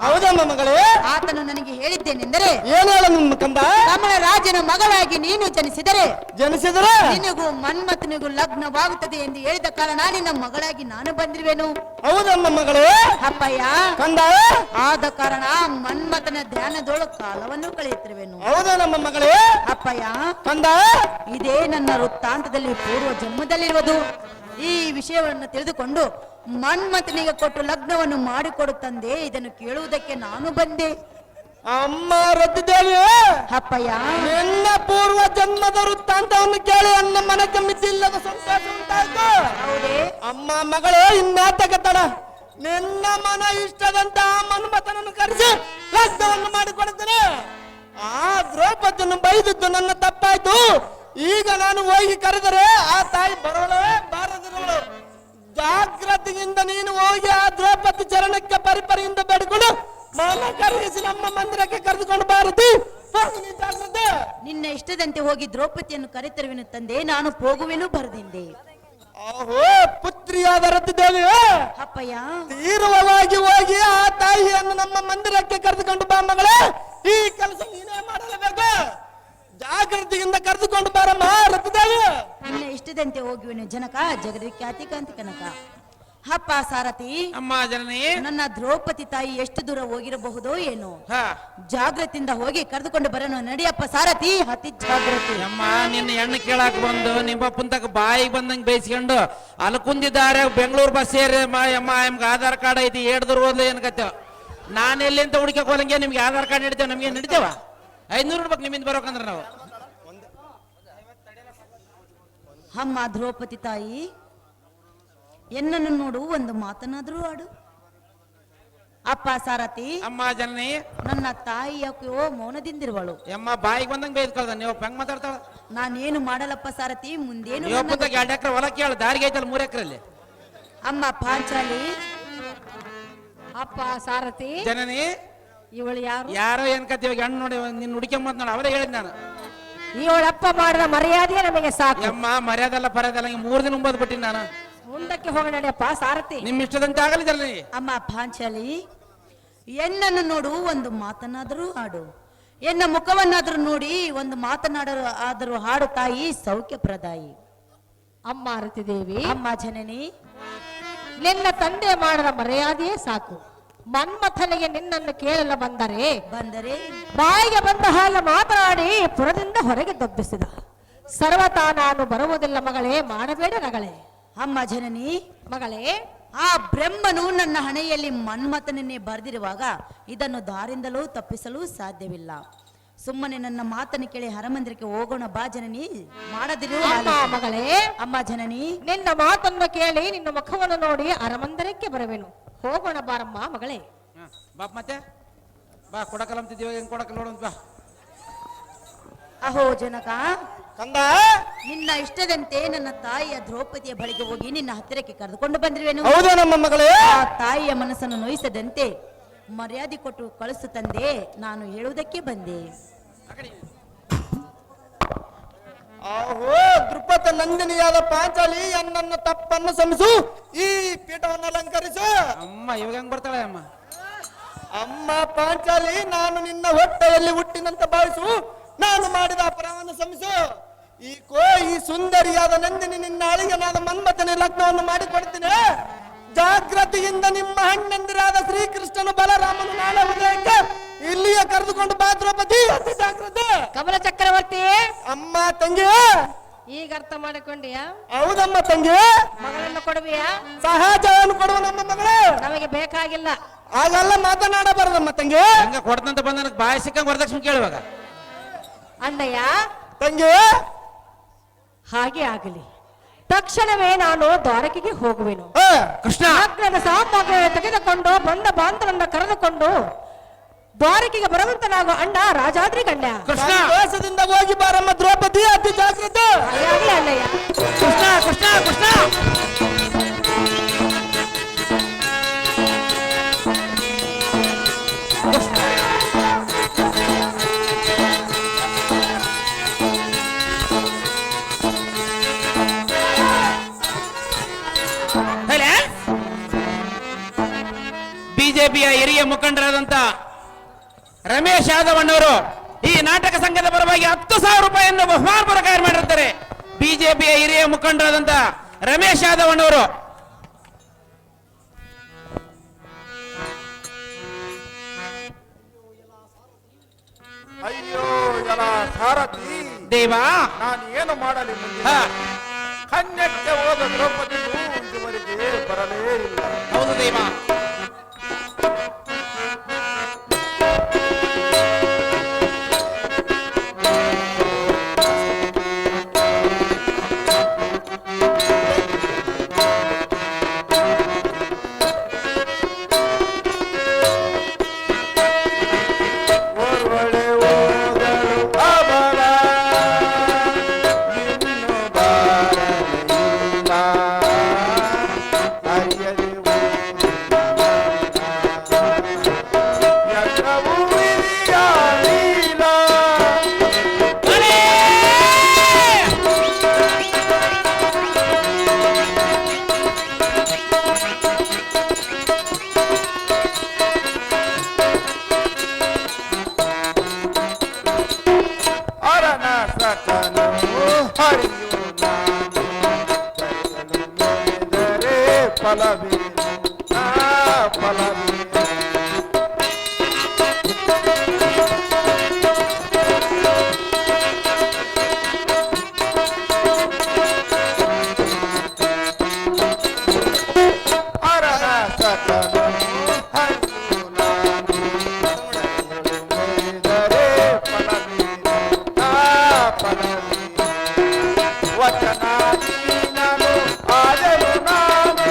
ಹೌದಮ್ಮ ಮಗಳೇ? ಆತನು ನನಗೆ ಹೇಳಿದ್ದೇನೆಂದರೆ, ಏನು ಹೇಳ ನಿಮ್ಮ ಕಂದ? ಕಮಲ ರಾಜನ ಮಗಳಾಗಿ ನೀನು ಜನಿಸಿದರೆ ಜನಿಸಿದ್ರೆ ನಿನಗೂ ಮನ್ಮಥನಿಗೂ ಲಗ್ನವಾಗುತ್ತದೆ ಎಂದು ಹೇಳಿದ ಕಾರಣ ನಿನ್ನ ಮಗಳಾಗಿ ನಾನು ಬಂದಿರುವೆನು. ಹೌದಮ್ಮ ಮಗಳೇ? ಅಪ್ಪಯ್ಯ, ಕಂದ, ಆದ ಕಾರಣ ಮನ್ಮಥನ ಧ್ಯಾನದೊಳ ಕಾಲವನ್ನು ಕಳೆಯುತ್ತಿರುವೆನು. ಹೌದಾ ನಮ್ಮ ಮಗಳೇ? ಅಪ್ಪಯ್ಯ, ಕಂದ, ಇದೇ ನನ್ನ ವೃತ್ತಾಂತದಲ್ಲಿ ಪೂರ್ವ ಜನ್ಮದಲ್ಲಿರುವುದು. ಈ ವಿಷಯವನ್ನು ತಿಳಿದುಕೊಂಡು ಮನ್ಮಥನಿಗೆ ಕೊಟ್ಟು ಲಗ್ನವನ್ನು ಮಾಡಿಕೊಡುತ್ತಂದೆ. ಇದನ್ನು ಕೇಳುವುದಕ್ಕೆ ನಾನು ಬಂದೆ. ಅಮ್ಮ ರದ್ದಿದ್ದೇವೆ. ಅಪ್ಪಯ್ಯ, ನಿನ್ನ ಪೂರ್ವ ಜನ್ಮದ ವೃತ್ತಾಂತವನ್ನು ಕೇಳಿ ನನ್ನ ಮನಕ್ಕೆ ಮಿತಿಯಿಲ್ಲದ ಸಂತೋಷ ಉಂಟಾಯ್ತು. ಹೌದೇ? ಅಮ್ಮ ಮಗಳೇ, ಇನ್ನಾತಕ ತಡ. ನಿನ್ನ ಮನ ಇಷ್ಟದಂತ ಮನ್ಮಥನನ್ನು ಕರೆಸಿ ಲಗ್ನವನ್ನು ಮಾಡಿಕೊಡುತ್ತೇನೆ. ಆ ದ್ರೌಪದಿಯನ್ನು ಬೈದಿದ್ದು ನನ್ನ ತಪ್ಪಾಯ್ತು. ಈಗ ನಾನು ಹೋಗಿ ಕರೆದರೆ ಆ ತಾಯಿ ಬರೋಳೇ ಬಾರದಿರೋಳು. ಜಾಗ್ರತೆಯಿಂದ ನೀನು ಹೋಗಿ ಆ ದ್ರೌಪದಿ ಚರಣಕ್ಕೆ ಪರಿಪರಿಯಿಂದ ಬೇಡಿಕೊಂಡು ಮನ ಕರಗಿಸಿ ನಮ್ಮ ಮಂದಿರಕ್ಕೆ ಕರೆದುಕೊಂಡು ಬಾರದಿ. ಹೋಗು ನೀ ಜಾಗ್ರತೆ. ನಿನ್ನ ಇಷ್ಟದಂತೆ ಹೋಗಿ ದ್ರೌಪದಿಯನ್ನು ಕರೆತರುವೆನು ತಂದೆ, ನಾನು ಹೋಗುವೆನು ಬರೆದಿಂದೆ. ಓಹೋ, ಪುತ್ರಿಯಾದ ರತಿದೇವಿ, ಅಪ್ಪಯ್ಯ, ತೀವ್ರವಾಗಿ ಹೋಗಿ ಆ ತಾಯಿಯನ್ನು ನಮ್ಮ ಮಂದಿರಕ್ಕೆ ಕರೆದುಕೊಂಡು ಬಾ ಮಗಳೇ. ಈ ಕೆಲಸ ನೀನೇ ಮಾಡಲೇಬೇಕು. ಜಾಗೃತಿಯಿಂದ ಕರೆದುಕೊಂಡು ಬಾರಮ್ಮ ರತಿದೇವಿ. ನಿನ್ನ ಇಷ್ಟದಂತೆ ಹೋಗುವೆನು ಜನಕ, ಜಗದ್ವಿಖ್ಯಾತಿ ಕಾಂತಿ ಕನಕ. ಅಪ್ಪ ಸಾರಥಿ, ಅಮ್ಮ ಜನನಿ, ನನ್ನ ದ್ರೌಪದಿ ತಾಯಿ ಎಷ್ಟು ದೂರ ಹೋಗಿರಬಹುದೋ ಏನೋ. ಹಾ, ಜಾಗೃತಿಯಿಂದ ಹೋಗಿ ಕರೆದುಕೊಂಡು ಬರೋಣ. ನಡಿಯಪ್ಪ ಸಾರಥಿ, ಅತಿ ಜಾಗೃತಿ. ಅಮ್ಮ ನಿನ್ನ ಹೆಣ್ಣು ಕೇಳಾಕ ಬಂದು ನಿಮ್ಮ ಪುಂತಕ ಬಾಯಿಗೆ ಬಂದಂಗೆ ಬೇಯಿಸ್ಕೊಂಡು ಅಲ್ಲಿ ಕುಂದಿದ್ದಾರೆ. ಬೆಂಗಳೂರು ಬಸ್ ಸೇರಿ ಅಮ್ಮ ನಿಮ್ಗೆ ಆಧಾರ್ ಕಾರ್ಡ್ ಐತಿ, ಏಡ್ದೂರು ಓದ್ಲಿ ಏನ್ಕತ್ತೇವ. ನಾನು ಎಲ್ಲಿಂದ ಹುಡುಕೋಲಂಗೆ ನಿಮ್ಗೆ ಆಧಾರ್ ಕಾರ್ಡ್ ಹಿಡಿತೇವೆ. ನಮ್ಗೆ ಹಿಡಿತೇವ 500 ರೂಪಾಯಿ ನಿಮ್ಮಿಂದ ಬರೋಕಂದ್ರೆ ನಾವು. ಅಮ್ಮ ದ್ರೌಪದಿ ತಾಯಿ, ಎನ್ನನ್ನು ನೋಡು, ಒಂದು ಮಾತನಾದರೂ ಆಡು. ಅಪ್ಪ ಸಾರಥಿ, ಅಮ್ಮ ಜನನಿ, ನನ್ನ ತಾಯಿ ಯಾಕೆಯೋ ಮೌನದಿಂದಿರುವಳು. ಅಮ್ಮ ಬಾಯಿಗೆ ಬಂದಂಗೆ ಬೇಯ್ಕೊಳ್ದ ನೀವು ಹೆಂಗ್ ಮಾತಾಡ್ತಾಳ? ನಾನೇನು ಮಾಡಲಪ್ಪ ಸಾರಥಿ, ಮುಂದೇನು ನೀವು ನನ್ನ ಒಬ್ಬಂದಾಗ 2 ಎಕರೆ ಹೊಲ ಕೇಳ ದಾರಿಗೆ ಐತಲ್ಲ 3 ಎಕರೆಲ್ಲಿ. ಅಮ್ಮ ಪಾಂಚಾಲಿ. ಅಪ್ಪ ಸಾರಥಿ, ಜನನಿ ಇವಳು ಯಾರು? ಯಾರೋ ಏನ್ ಕತ್ತಿ ಇವಾಗ ಹೆಣ್ಣು ನೋಡಿ ನಿನ್ನ ಹುಡುಕೊಂಬತ್ ನೋಡಿ ಅವರೇ ಹೇಳಿದ್ ನಾನು. ಇವಳಪ್ಪ ಮಾಡಿದ ಮರ್ಯಾದೆ ನಮಗೆ ಸಾಕು. ಅಮ್ಮ ಮರ್ಯಾದಲ್ಲ ಪರ್ಯಾದಲ್ಲ ಹಿಂಗೆ 3 ದಿನ ಮುಂಬದ್ ಬಿಟ್ಟಿನಿ ನಾನು. ಮುಂದಕ್ಕೆ ಹೋಗೋಣ ನಡಿಯಪ್ಪ ಸಾರಥಿ. ನಿಮ್ ಇಷ್ಟದಂತೆ ಆಗಲಿ ಜನನಿ. ಅಮ್ಮ ಪಾಂಚಾಲಿ, ಎನ್ನನ್ನು ನೋಡು, ಒಂದು ಮಾತನಾದರೂ ಆಡು. ಎನ್ನ ಮುಖವನ್ನಾದರೂ ನೋಡಿ ಒಂದು ಮಾತನಾದರೂ ಹಾಡು ತಾಯಿ ಸೌಖ್ಯಪ್ರದಾಯಿ. ಅಮ್ಮ ರತಿದೇವಿ, ಅಮ್ಮ ಜನನಿ, ನಿನ್ನ ತಂದೆ ಮಾಡಿದ ಮರ್ಯಾದೆಯೇ ಸಾಕು. ಮನ್ಮಥನಿಗೆ ನಿನ್ನನ್ನು ಕೇಳಲು ಬಂದರೆ ಬಾಯಿಗೆ ಬಂದ ಹಾಗೆ ಮಾತನಾಡಿ ಪುರದಿಂದ ಹೊರಗೆ ದಬ್ಬಿಸಿದ. ಸರ್ವತಾ ನಾನು ಬರುವುದಿಲ್ಲ ಮಗಳೇ, ಮಾಡಬೇಡ ರಗಳೇ. ಅಮ್ಮ ಜನನಿ, ಮಗಳೇ, ಆ ಬ್ರಹ್ಮನು ನನ್ನ ಹಣೆಯಲ್ಲಿ ಮನ್ಮಥನನ್ನೇ ಬರೆದಿರುವಾಗ ಇದನ್ನು ದಾರಿಂದಲೂ ತಪ್ಪಿಸಲು ಸಾಧ್ಯವಿಲ್ಲ. ಸುಮ್ಮನೆ ನನ್ನ ಮಾತನ್ನು ಕೇಳಿ ಹರಮಂದಿರಕ್ಕೆ ಹೋಗೋಣ ಬಾ ಜನನಿ, ಮಾಡದಿರು. ಅಮ್ಮ ಮಗಳೇ, ಅಮ್ಮ ಜನನಿ, ನಿನ್ನ ಮಾತನ್ನು ಕೇಳಿ ನಿನ್ನ ಮುಖವನ್ನು ನೋಡಿ ಅರಮಂದಿರಕ್ಕೆ ಬರುವೆನು. ಹೋಗೋಣ ಬಾರಮ್ಮ ಮಗಳೇ. ಬಾಪ್ ಮತ್ತೆ ಬಾ ಕೊಡಕಲಂತಿದ್ದೀವಿ ಹೆಂಗ್ ಕೊಡಕಲ್ ನೋಡೋಣ ಬಾ. ಅಹೋ ಜನಕ, ಕಂದ, ನಿನ್ನ ಇಷ್ಟದಂತೆ ನನ್ನ ತಾಯಿಯ ದ್ರೌಪದಿಯ ಬಳಿಗೆ ಹೋಗಿ ನಿನ್ನ ಹತ್ತಿರಕ್ಕೆ ಕರೆದುಕೊಂಡು ಬಂದಿರುವೆನು. ಹೌದಾ ನಮ್ಮ ಮಗಳೇ? ಆ ತಾಯಿಯ ಮನಸ್ಸನ್ನು ನೋಯಿಸದಂತೆ ಮರ್ಯಾದೆ ಕೊಟ್ಟು ಕಳಿಸು ತಂದೆ, ನಾನು ಹೇಳುವುದಕ್ಕೆ ಬಂದೆ. ಆಹೋ ದೃಪದ ನಂದಿನಿಯಾದ ಪಾಂಚಾಲಿ, ನನ್ನ ತಪ್ಪನ್ನು ಶ್ರಮಿಸು, ಈ ಪೀಠವನ್ನು ಅಲಂಕರಿಸು. ಅಮ್ಮ ಇವಾಗ ಹೆಂಗ್ ಬರ್ತಾಳೆ ಅಮ್ಮ? ಅಮ್ಮ ಪಾಂಚಾಲಿ, ನಾನು ನಿನ್ನ ಹೊಟ್ಟೆಯಲ್ಲಿ ಹುಟ್ಟಿನಂತ ಭಾವಿಸು, ನಾನು ಮಾಡಿದ ಅಪರಾಧವನ್ನು ಶ್ರಮಿಸು. ಈ ಸುಂದರಿಯಾದ ನಂದಿನಿ ನಿನ್ನ ಅಳಿಗನಾದ ಮನ್ಮಥನ ಲಗ್ನವನ್ನು ಮಾಡಿಕೊಡ್ತೀನಿ. ಜಾಗೃತಿಯಿಂದ ನಿಮ್ಮ ಹಣ್ಣಂದಿರಾದ ಶ್ರೀಕೃಷ್ಣನು ಬಲರಾಮನು ನಾಳೆ ಉದಯಕ್ಕೆ ಇಲ್ಲಿಯೇ ಕರೆದುಕೊಂಡು ಬಾ ದ್ರೌಪದಿ. ಅತಿ ಜಾಗ್ರತೆ. ಕಮಲ ಚಕ್ರವರ್ತಿ, ಅಮ್ಮ ತಂಗಿ, ಈಗ ಅರ್ಥ ಮಾಡಿಕೊಂಡ್ಯಾ? ಹೌದಮ್ಮ ತಂಗಿ, ಮಗಳನ್ನು ಕೊಡುವಿಯಾ? ಸಹಜವನ್ನು ಕೊಡುವ ನಮ್ಮ ಮಗಳೇ. ನಮಗೆ ಬೇಕಾಗಿಲ್ಲ. ಹಾಗೆಲ್ಲ ಮಾತನಾಡಬಾರದಮ್ಮ ತಂಗಿ. ಹಂಗ ಕೊಡ್ತಂತ ಬಂದ ನನಗೆ ಬಾಯಿ ಸಿಕ್ಕಂಗ್ ವರದಕ್ಷಿಣೆ ಕೇಳುವಾಗ ಅಣ್ಣಯ್ಯ ತಂಗಿ, ಹಾಗೆ ಆಗಲಿ. ತಕ್ಷಣವೇ ನಾನು ದ್ವಾರಕೆಗೆ ಹೋಗುವೆನು. ಕೃಷ್ಣ ಲಗ್ನದ ಸಾಮಗ್ರಿ ತೆಗೆದುಕೊಂಡು ಬಂದ ಬಾಂಧವನ್ನ ಕರೆದುಕೊಂಡು ದ್ವಾರಕೆಗೆ ಬರುವಂತನಾಗೋ ಅಣ್ಣ ರಾಜಾದ್ರಿ ಗಣ್ಯ. ಕೃಷ್ಣ ದೇಶದಿಂದ ಹೋಗಿ ಬಾರಮ್ಮ ದ್ರೌಪದಿ. ಅತಿ ಜಾಗ್ರತೆ. ಹಾಗೆ ಅಣ್ಣಯ್ಯ. ಕೃಷ್ಣ ಕೃಷ್ಣ ಕೃಷ್ಣ ಬಿಜೆಪಿಯ ಹಿರಿಯ ಮುಖಂಡರಾದಂತ ರಮೇಶ್ ಯಾದವ್ ಅಣ್ಣವರು ಈ ನಾಟಕ ಸಂಘದ ಪರವಾಗಿ 10,000 ರೂಪಾಯಿಯನ್ನು ಬಹುಮಾನ ಪುರಸ್ಕಾರ ಮಾಡಿರ್ತಾರೆ. ಬಿಜೆಪಿಯ ಹಿರಿಯ ಮುಖಂಡರಾದಂತ ರಮೇಶ್ ಯಾದವ್ ಅಣ್ಣವರು. ಅಯ್ಯೋ ಎಲ್ಲ ಸಾರಥಿ, ದೇವಾ, ನಾನು ಏನು ಮಾಡಲಿ ಮುಂದೆ? ಹಾ, ಕನ್ಯಕ್ಕೆ ಹೋದ ದ್ರೌಪದಿಗೂ ಇದುವರೆಗೆ ಬರಲೇ ಇಲ್ಲ. ಹೌದು ದೇವಾ. ಓರ್ವಳೆ ಹೋದಳು ಅಬಲ, ಇನ್ನು ಬಾರಲಿಲ್ಲ. ಅರಿಯದೆ ಯಜ್ಞವು ವಿಧಿಯಾಗಿಲ್ಲ. ಅರನ ಸಕನು ಹರಿಯು ನಾನು ಕರೆಯಲು ನೋಡಿದರೆ ಫಲವೇನು? ಫಲವೇನು? ಅರನ ಸಕನು ಹರಿಯು ನಾನು ಕರೆಯಲು ನೋಡಿದರೆ ಫಲವೇನು? ಫಲವೇನು? ವಚನ ನಾನು ಆದನು ನಾನು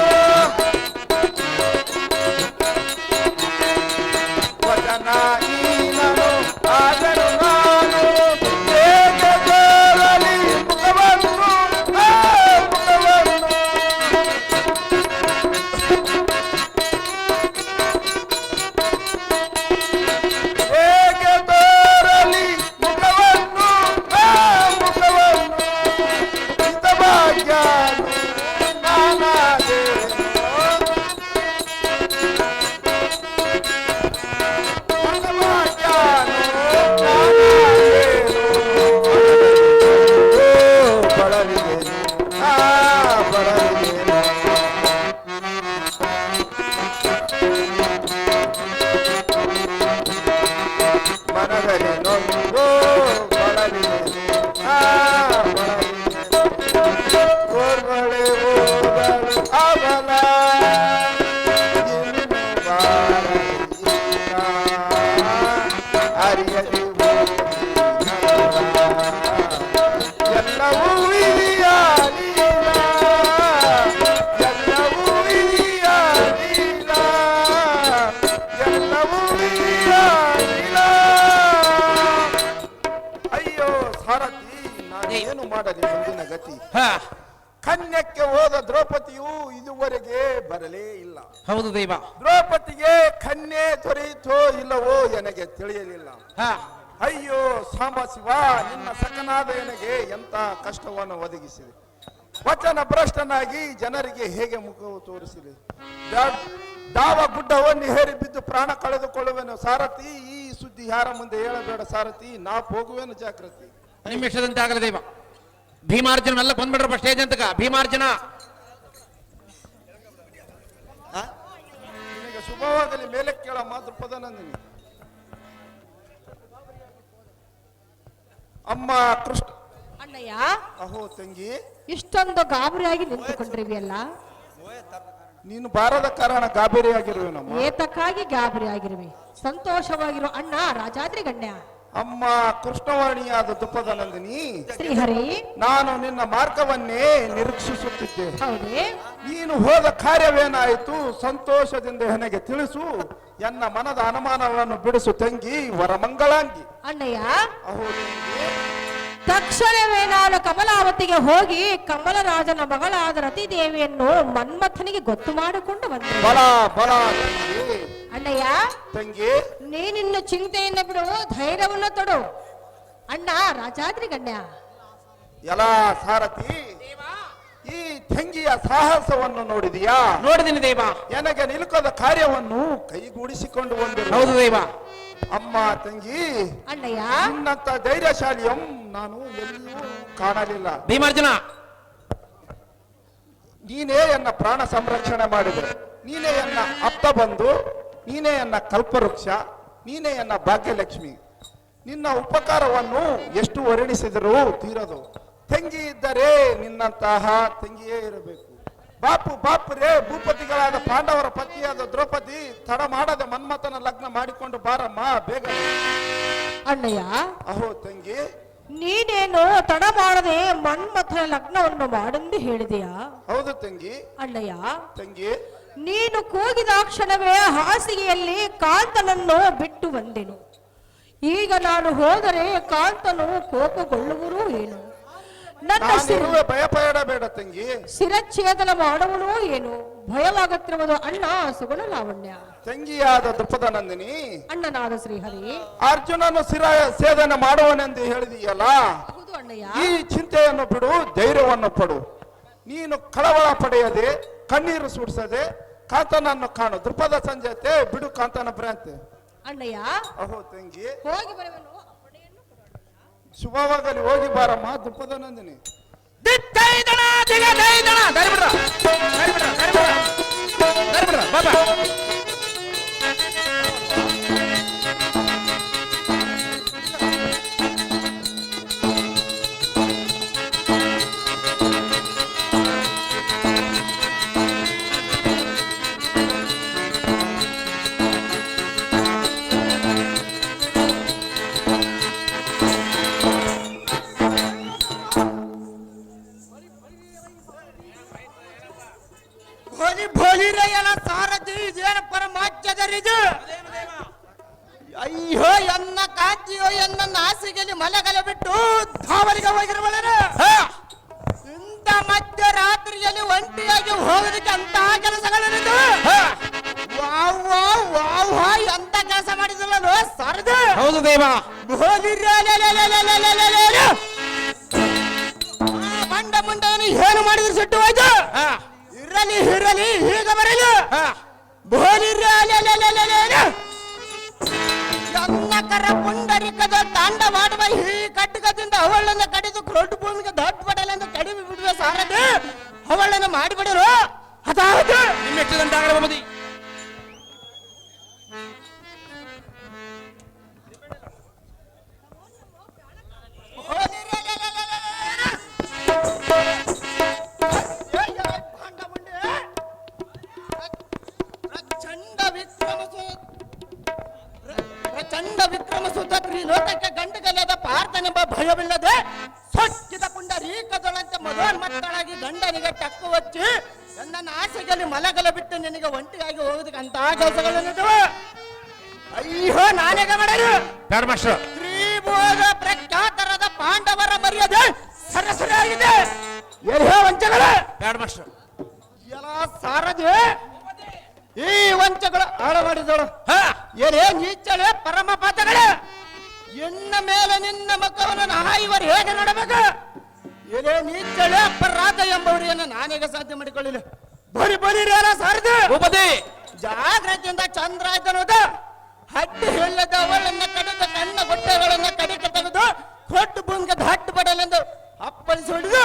ಹೋದ ದ್ರೌಪದಿಯು ಇದುವರೆಗೆ ಬರಲೇ ಇಲ್ಲ. ಹೌದು ದೇವ. ದ್ರೌಪದಿಗೆ ಕನ್ಯೆ ದೊರೆಯಿತೋ ಇಲ್ಲವೋ ನನಗೆ ತಿಳಿಯಲಿಲ್ಲ. ಹಾ, ಅಯ್ಯೋ ಸಾಂಬ ಶಿವ, ನಿನ್ನ ಸಕನಾದ ನನಗೆ ಎಂತ ಕಷ್ಟವನ್ನು ಒದಗಿಸಿದೆ. ವಚನ ಭ್ರಷ್ಟನಾಗಿ ಜನರಿಗೆ ಹೇಗೆ ಮುಖವು ತೋರಿಸಿದೆ. ದಾವ ಗುಡ್ಡವನ್ನು ಹೇರಿ ಬಿದ್ದು ಪ್ರಾಣ ಕಳೆದುಕೊಳ್ಳುವೆನು ಸಾರಥಿ. ಈ ಸುದ್ದಿ ಯಾರ ಮುಂದೆ ಹೇಳಬೇಡ ಸಾರಥಿ, ನಾ ಹೋಗುವೆನು ಜಾಗೃತಿ. ನಿಮ್ಮ ಇಷ್ಟದಂತೆ ಆಗಲ್ಲ ದೇವ. ಭೀಮಾರ್ಜುನ ಎಲ್ಲ ಬಂದ್ಬಿಡ್ರಪ್ಪ ಸ್ಟೇಜ್ ಅಂತಕ. ಭೀಮಾರ್ಜುನ ನಿನಗೆ ಶುಭವಾಗಲಿ. ಮೇಲೆ ಕೇಳ ಮಾತೃಪದ ನಂದಿನಿ. ಅಮ್ಮ ಕೃಷ್ಣ. ಅಣ್ಣಯ್ಯ, ಅಹೋ ತಂಗಿ, ಇಷ್ಟೊಂದು ಗಾಬರಿಯಾಗಿ ನಿಂತುಕೊಂಡಿರುವಿಯಲ್ಲ, ನೀನು ಬಾರದ ಕಾರಣ ಗಾಬರಿಯಾಗಿರುವೆನಮ್ಮ. ಏತಕ್ಕಾಗಿ ಗಾಬರಿಯಾಗಿರುವೆ? ಸಂತೋಷವಾಗಿರೋ ಅಣ್ಣ ರಾಜಾದ್ರಿ ಗಣ್ಯ. ಅಮ್ಮ ಕೃಷ್ಣವಾಣಿಯಾದ ದುಪ್ಪದ ನಂದಿನಿ, ಶ್ರೀಹರಿ, ನಾನು ನಿನ್ನ ಮಾರ್ಗವನ್ನೇ ನಿರೀಕ್ಷಿಸುತ್ತಿದ್ದೆ. ಹೌದೇ? ನೀನು ಹೋದ ಕಾರ್ಯವೇನಾಯಿತು? ಸಂತೋಷದಿಂದ ನನಗೆ ತಿಳಿಸು. ಎನ್ನ ಮನದ ಅನುಮಾನವನ್ನು ಬಿಡಿಸು ತಂಗಿ, ವರಮಂಗಳಾಂಗಿ. ಅಣ್ಣಯ್ಯ, ಅಹೋ ತಂಗಿ, ತಕ್ಷಣವೇ ನಾನು ಕಮಲಾವತಿಗೆ ಹೋಗಿ ಕಮಲರಾಜನ ಮಗಳಾದ ರತಿದೇವಿಯನ್ನು ಮನ್ಮಥನಿಗೆ ಗೊತ್ತು ಮಾಡಿಕೊಂಡು ಬಂದೆ. ಬಲ ಬಲ ತಂಗಿ. ಅಣ್ಣಯ್ಯ, ತಂಗಿ, ನೀನಿನ್ನು ಚಿಂತೆಯನ್ನು ಬಿಡು, ಧೈರ್ಯವನ್ನು ತೊಡು. ಅಣ್ಣ ರಾಜಾದ್ರಿ ಗಣ್ಯ. ಎಲ್ಲ ಸಾರಥಿ, ಈ ತಂಗಿಯ ಸಾಹಸವನ್ನು ನೋಡಿದೀಯಾ? ನೋಡಿದ್ದೀನಿ ದೇವ. ನನಗೆ ನಿಲುಕದ ಕಾರ್ಯವನ್ನು ಕೈಗೂಡಿಸಿಕೊಂಡು ಬಂದಿರು. ಹೌದು ದೇವ. ಅಮ್ಮ ತಂಗಿ, ಅಣ್ಣಯ್ಯ, ನಿನ್ನಂತ ಧೈರ್ಯಶಾಲಿಯಂ ನಾನು ಎಲ್ಲಿಯೂ ಕಾಣಲಿಲ್ಲ. ಭೀಮಾರ್ಜುನ, ನೀನೇ ಎನ್ನ ಪ್ರಾಣ ಸಂರಕ್ಷಣೆ ಮಾಡಿದೆ. ನೀನೇ ಎನ್ನ ಅಪ್ತ ಬಂಧು, ನೀನೇ ಎನ್ನ ಕಲ್ಪವೃಕ್ಷ, ನೀನೇ ಎನ್ನ ಭಾಗ್ಯಲಕ್ಷ್ಮಿ. ನಿನ್ನ ಉಪಕಾರವನ್ನು ಎಷ್ಟು ವರ್ಣಿಸಿದರೂ ತೀರದು. ತಂಗಿ ಇದ್ದರೆ ನಿನ್ನಂತಹ ತಂಗಿಯೇ ಇರಬೇಕು. ಬಾಪು ಬಾಪು ರೇ, ಭೂಪತಿಗಳಾದ ಪಾಂಡವರ ಪತಿಯಾದ ದ್ರೌಪದಿ ತಡ ಮಾಡದೆ ಮನ್ಮಥನ ಲಗ್ನ ಮಾಡಿಕೊಂಡು ಬಾರಮ್ಮ ಬೇಗ. ಅಣ್ಣಯ್ಯ, ಅಹೋ ತಂಗಿ, ನೀನೇನು ತಡ ಮಾಡದೆ ಮನ್ಮಥನ ಲಗ್ನವನ್ನು ಮಾಡೆಂದು ಹೇಳಿದೆಯಾ? ಹೌದು ತಂಗಿ. ಅಣ್ಣಯ್ಯ, ತಂಗಿ, ನೀನು ಕೂಗಿದ ಕ್ಷಣವೇ ಹಾಸಿಗೆಯಲ್ಲಿ ಕಾಂತನನ್ನು ಬಿಟ್ಟು ಬಂದೆನು. ಈಗ ನಾನು ಹೋದರೆ ಕಾಂತನು ಕೋಪಗೊಳ್ಳುವರು ಏನು? ನನ್ನ ನಾನಿರುವೆ, ಭಯಪಡಬೇಡ ತಂಗಿ. ಶಿರಚ್ಛೇದನ ಮಾಡುವನು ಏನು? ಭಯವಾಗುತ್ತಿರುವುದು ಅಣ್ಣ ಸುಗುಣ ಲಾವಣ್ಯ. ತಂಗಿಯಾದ ದೃಪದ ನಂದಿನಿ, ಅಣ್ಣನಾದ ಶ್ರೀಹರಿ, ಅರ್ಜುನನು ಸೇದನ ಮಾಡುವನೆಂದು ಹೇಳಿದೀಯಲ್ಲ, ಹೌದು ಅಣ್ಣಯ್ಯ. ಈ ಚಿಂತೆಯನ್ನು ಬಿಡು, ಧೈರ್ಯವನ್ನು ಪಡು. ನೀನು ಕಳವಳ ಪಡೆಯದೆ, ಕಣ್ಣೀರು ಸುಡಿಸದೆ ಕಾಂತನನ್ನು ಕಾಣು. ದೃಪದ ಸಂಜತೆ ಬಿಡು ಕಾಂತನ ಭ್ರಾಂತಿ. ಅಣ್ಣಯ್ಯ, ಅಹೋ ತಂಗಿ, ಹೋಗಿ ಬರುವೆನು. ಶುಭವಾಗಲಿ, ಹೋಗಿ ಬಾರಮ್ಮ ದೃಪದ ನಂದಿನಿ. ಬಾಬಾ ಭೋಲಿ ಭೋಲಿ ರಯ್ಯನ ಸಾರಥಿ, ಇದೇನು ಪರಮಾಚ್ಯದರಿದು? ಅಯ್ಯೋ ಎನ್ನ ಕಾಂತಿಯೋ ಎನ್ನ ನಾಸಿಗೆಯಲ್ಲಿ ಮಲಗಲ ಬಿಟ್ಟು ಧಾವರಿಗೆ ಹೋಗಿರುವಳರು. ಇಂಥ ಮಧ್ಯರಾತ್ರಿಯಲ್ಲಿ ಒಂಟಿಯಾಗಿ ಹೋಗೋದಕ್ಕೆ ಅಂತ ಕೆಲಸಗಳಿದ್ದು. ವಾವ್ ವಾವ್ ವಾವ್ ವಾವ್, ಎಂತ ಕೆಲಸ ಮಾಡಿದ್ರಲ್ಲ ಸಾರಥಿ. ಹೌದು ದೇವ. ಭೋಲಿ ಬಂಡ ಮುಂಡವನ್ನು ಏನು ಮಾಡಿದ್ರು ಸುಟ್ಟು ಹೋಯ್ತು. ಇರಲಿ ಇರಲಿ, ಹೀಗೆ ಬರಲಿ. ಕರ ಪುಂಡರಿಕದ ತಾಂಡ ಮಾಡುವ ಈ ಕಟ್ಟಕದಿಂದ ಅವಳನ್ನು ಕಡಿದು ಕ್ರೋಡ್ ಭೂಮಿಗೆ ದೊಡ್ಡ ಬಡಲೆಂದು ಕಡಿಮೆ ಬಿಡುವ ಸಾರದೆ ಅವಳನ್ನು ಮಾಡಿಬಿಡರು. ಅದಾವುದು ನಿಮ್ಮ ಇಷ್ಟದಂತಾಗಲಿ ಬಾಬದಿ. ಪ್ರಚಂಡ ವಿಕ್ರಮ ಸುತ ತ್ರಿಲೋಕಕ್ಕೆ ಗಂಡಗಲ್ಲದ ಪಾರ್ಥನೆಂಬ ಭಯವಿಲ್ಲದೆ ಸೊಕ್ಕಿದ ಪುಂಡರೀಕದೊಳಂತೆ ಮಧೋನ್ಮತ್ತಳಾಗಿ ಗಂಡನಿಗೆ ಟಕ್ಕು ಹಚ್ಚಿ ನನ್ನ ಆಸೆಯಲ್ಲಿ ಮಲಗಲ ಬಿಟ್ಟು ನಿನಗೆ ಒಂಟಿಯಾಗಿ ಹೋಗೋದಕ್ಕೆ ಅಂತ ಕೆಲಸಗಳಿವೆ. ಅಯ್ಯೋ ನಾನೇಗ ಮಾಡರು. ತ್ರಿಭುವನ ಪ್ರಖ್ಯಾತರಾದ ಪಾಂಡವರ ಮರ್ಯಾದೆ ಸರಸರಿಯಾಗಿದೆ. ವಂಚಗಳ ಬ್ಯಾಡ ಮಾಸ್ಟರ್. ಸಾರಥಿ ಈ ವಂಚಗಳು ಆಳ ಮಾಡಿದಳು ಏನೇ ನೀಚಳೆ ಪರಮ ಪಾತಗಳು ಎನ್ನ ಮೇಲೆ ನಿನ್ನ ಮಕ್ಕಳನ್ನು ಹಾಯುವರು ಹೇಗೆ ನೋಡಬೇಕು ಏನೇ ನೀಚಳೆ ಅಪರಾಧ ಎಂಬುವರಿಯನ್ನು ನಾನೀಗ ಸಾಧ್ಯ ಮಾಡಿಕೊಳ್ಳಿಲ್ಲ ಬರಿ ಬರಿ ಸಾರಥಿ ಭೂಪತಿ ಜಾಗ್ರತೆಯಿಂದ ಚಂದ್ರ ಆಯ್ತನೋದ ಹಡ್ಡಿ ಹೇಳದ ಅವಳನ್ನ ಕಡಿದ ಕಣ್ಣ ಹೊಟ್ಟೆಗಳನ್ನ ಕಡಿಕೆ ತೆಗೆದು ಕೊಟ್ಟು ಭೂಮಿಗೆ ಹಟ್ಟು ಬಡಲೆಂದು ಅಪ್ಪಳಿಸಿ ಹೊಡೆದು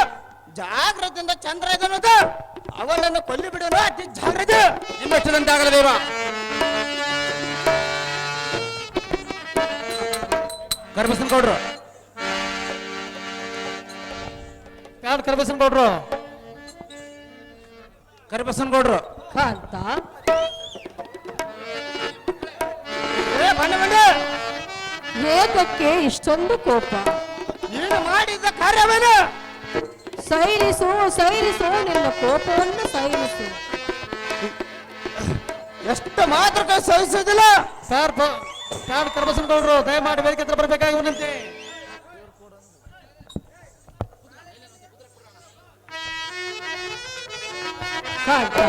ಜಾಗ್ರತೆಯಿಂದ ಚಂದ್ರ ಆಯ್ತನೋದ ಅವಳನ್ನು ಕೊಲ್ಲಿ ಬಿಡೋನು ಅತಿ ಜಾಗ್ರತೆ ನಿಮ್ಮಷ್ಟದಂತಾಗಲ ದೇವ. ಕರ್ಬಸನ್ ಕೊಡ್ರು ಕರ್ಬಸನ್ ಕೊಡ್ರು ಕರ್ಬಸನ್ ಕೊಡ್ರು ಕಾಂತ ಏತಕ್ಕೆ ಇಷ್ಟೊಂದು ಕೋಪ? ನೀನು ಮಾಡಿದ ಕಾರ್ಯವೇನು? ಸೈರಿಸು ಸೈರಿಸು, ನಿನ್ನ ಕೋಪವನ್ನು ಸೈರಿಸು. ಎಷ್ಟು ಮಾತ್ರ ಸಹಿಸೋದಿಲ್ಲ ಸರ್ ಕರ್ಬಸನ್ ಕೊಡ್ರು ದಯಮಾಡಿ ವೇದಿಕೆ ಹತ್ರ ಬರಬೇಕಾಗಿ ವಿನಂತಿ. ಕಾಂತ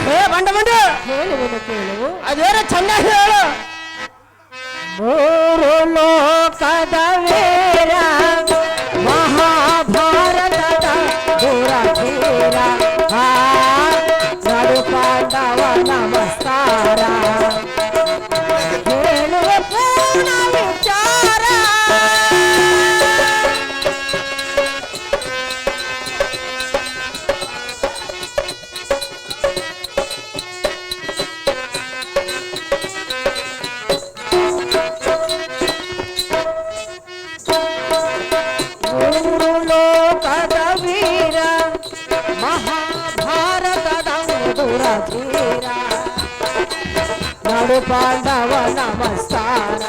ಹೇ ಬಂಡ ಬಂಡ ಹೇಳುವುದು ಕೇಳು. ಅದೇನೋ ಚೆನ್ನಾಗಿ ಹೇಳು. ಮೂರು ಲೋಕದ ವೀರ ಮಹಾಭಾರತದ ದುರವೀರ ನಡು ಪಾಂಡವ ನಮಸ್ಕಾರ ಹೇಳುವ ಪೂರ್ಣ ವಿಚಾರ. ಮೂರು ಲೋಕದ ವೀರ ಮಹಾಭಾರತದ ದುರವೀರ ನಡು ಪಾಂಡವ ನಮಸ್ಕಾರ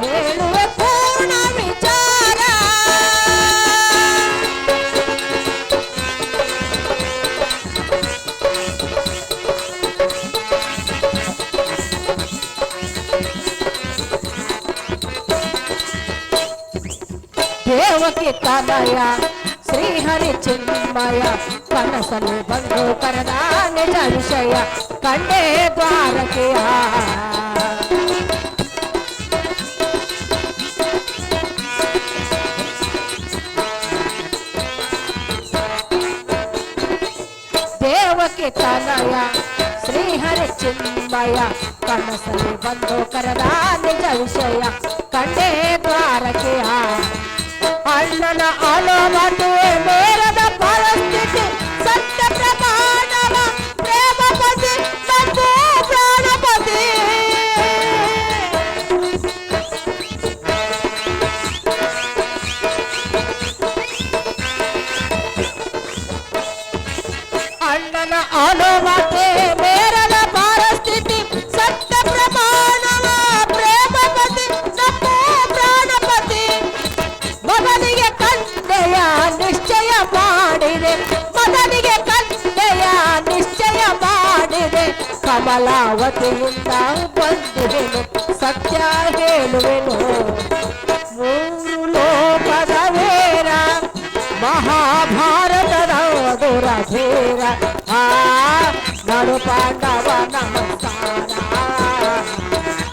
ಹೇಳುವ ಪೂರ್ಣ ವಿಚಾರ. ದೇವಕಿ ತನಯ ಶ್ರೀಹರಿ ಚಿನ್ಮಯ ಕನಸಲ್ಲಿ ಬಂದು ಕರೆದ ನಿಜ ವಿಷಯ ಕಂಡೇ ದ್ವಾರಕೆಯ. ದೇವಕಿ ತನಯ ಶ್ರೀಹರಿ ಚಿನ್ಮಯ ಕನಸಲ್ಲಿ ಬಂದು ಕರೆದ ನಿಜ ವಿಷಯ ಕಂಡೇ ದ್ವಾರಕೆಯ. ಅಣ್ಣನ ಅಲಮಟುವೆ ಮೇರದ ಪರಿಸ್ಥಿತಿ ಸತ್ಯ ಪ್ರಮಾಣವ ಪ್ರೇಮಪತಿ ಮತ್ತು ಪ್ರಾಣಪತಿ. ಅಣ್ಣನ ಅಲಮಟೆ ಮೇರದ ಪರಿಸ್ಥಿತಿ ಸತ್ಯ ಪ್ರಮಾಣವ ಪ್ರೇಮಪತಿ ಮತ್ತು ಪ್ರಾಣಪತಿ. ಮಗನಿಗೆ ಕನ್ಯೆಯ ನಿಶ್ಚಯ ಮಾಡಿದೆ ಮಗನಿಗೆ ಕನ್ಯೆಯ ನಿಶ್ಚಯ ಮಾಡಿದೆ ಕಮಲಾವತಿಯಿಂದ ಬಂದಿರುವೆನು ಸತ್ಯ ಹೇಳುವೆನು. ಮೂರು ಲೋಕದ ವೀರ ಮಹಾಭಾರತದ ದುರವೀರ ನಡು ಪಾಂಡವ ನಮಸ್ಕಾರ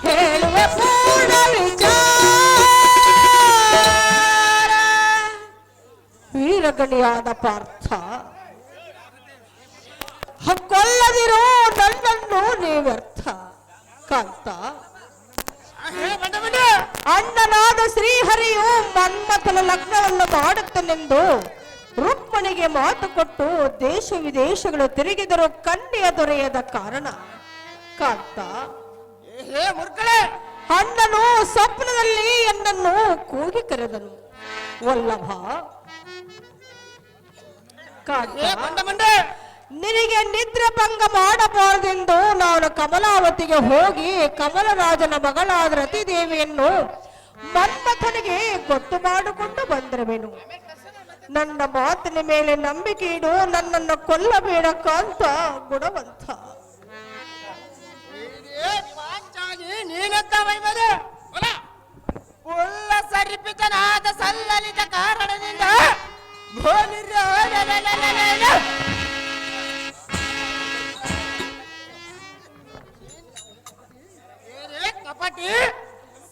ಹೇಳುವೆ ಪೂರ್ಣ ವಿಚಾರ. ವೀರಗಣಿಯಾದ ಪಾರ್ಥ, ಕೊಲ್ಲದಿರೋ ನನ್ನನ್ನು ನೀವ್ಯರ್ಥ. ಕಾಂತ, ಅಣ್ಣನಾದ ಶ್ರೀಹರಿಯು ಮನ್ಮಥನ ಲಗ್ನವನ್ನು ಮಾಡುತ್ತನೆಂದು ರುಕ್ಮಣಿಗೆ ಮಾತು ಕೊಟ್ಟು ದೇಶ ವಿದೇಶಗಳು ತಿರುಗಿದರೂ ಕನ್ಯೆಯ ದೊರೆಯದ ಕಾರಣ ಕಾಂತ, ಹೇ ಮುರ್ಕಳೆ, ಅಣ್ಣನು ಸ್ವಪ್ನದಲ್ಲಿ ಎನ್ನನ್ನು ಕೂಗಿ ಕರೆದನು. ವಲ್ಲಭ ಕಾಂತ, ನಿನಗೆ ನಿದ್ರೆ ಭಂಗ ಮಾಡಬಾರದೆಂದು ನಾನು ಕಮಲಾವತಿಗೆ ಹೋಗಿ ಕಮಲರಾಜನ ಮಗಳಾದ ರತಿದೇವಿಯನ್ನು ಮನ್ಮಥನಿಗೆ ಗೊತ್ತು ಮಾಡಿಕೊಂಡು ಬಂದಿರುವೆನು. ನನ್ನ ಮಾತಿನ ಮೇಲೆ ನಂಬಿಕೆ ಇಡು, ನನ್ನನ್ನು ಕೊಲ್ಲಬೇಡ ಕಾಂತ ಗುಣವಂತ. ನೀನೆತ್ತ ವೈಮದೆ ಉಲ್ಲ ಸರಿಪಿತನಾದ ಸಲ್ಲಲಿತ ಕಾರಣದಿಂದ ಕಪಟಿ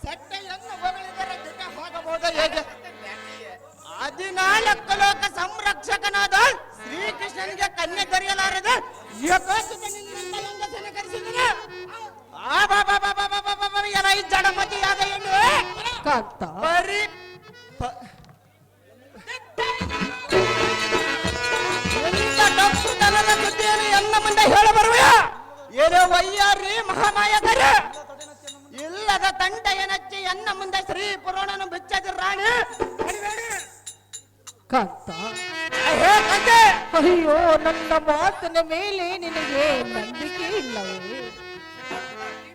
ಸಟ್ಟೆಯನ್ನು ಹೊಗಳಿದರೆ ದಿಟ ಹೋಗಬಹುದ ಹೇಗೆ? 14 ಲೋಕ ಸಂರಕ್ಷಕನಾದ ಶ್ರೀಕೃಷ್ಣನಿಗೆ ಕನ್ಯೆ ದೊರೆಯಲಾರದೆ ಏಕಾಂತದ ನಿನ್ನಂತ ಹೆಂಗಸನ್ನು ಕರೆಸಿದನು. ಎಲ್ಲ ಈ ಜಡಮತಿಯಾದ ಹೆಣ್ಣು ಕಾಂತ ಬರೀ ಎಂತ ಡೊಕ್ಕುತನದ ಸುದ್ದಿಯನ್ನು ಎನ್ನ ಮುಂದೆ ಹೇಳ ಬರುವೆಯ? ಏನೋ ವಯ್ಯಾರಿ ಮಹಾನಾಯಕರ ಇಲ್ಲದ ತಂಟೆಯನಚ್ಚಿ ಎನ್ನ ಮುಂದೆ ಶ್ರೀ ಪುರಾಣನು ಬಿಚ್ಚದ ರಾಣಿ ಕಾಂತ ಹೇ ಕಂದೆ, ಅಯ್ಯೋ ನನ್ನ ಮಾತಿನ ಮೇಲೆ ನಿನಗೆ ನಂಬಿಕೆ ಇಲ್ಲವೇ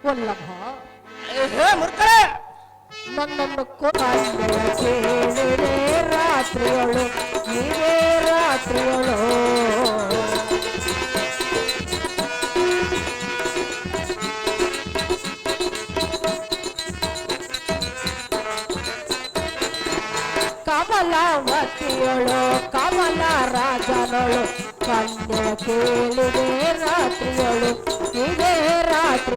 ವಲ್ಲಭ? ಹೇ ಮುರ್ಕಳೆ, ನನ್ನನ್ನು ಕೇಳಿದೆ ರಾತ್ರಿಯಳು ಇದೇ ರಾತ್ರಿಯಳು ಕಮಲಾವತಿಯಳು ಕಮಲ ರಾಜನಳು ಕಣ್ಣು ಕೇಳಿದೆ ರಾತ್ರಿಯಳು ಇದೇ ರಾತ್ರಿ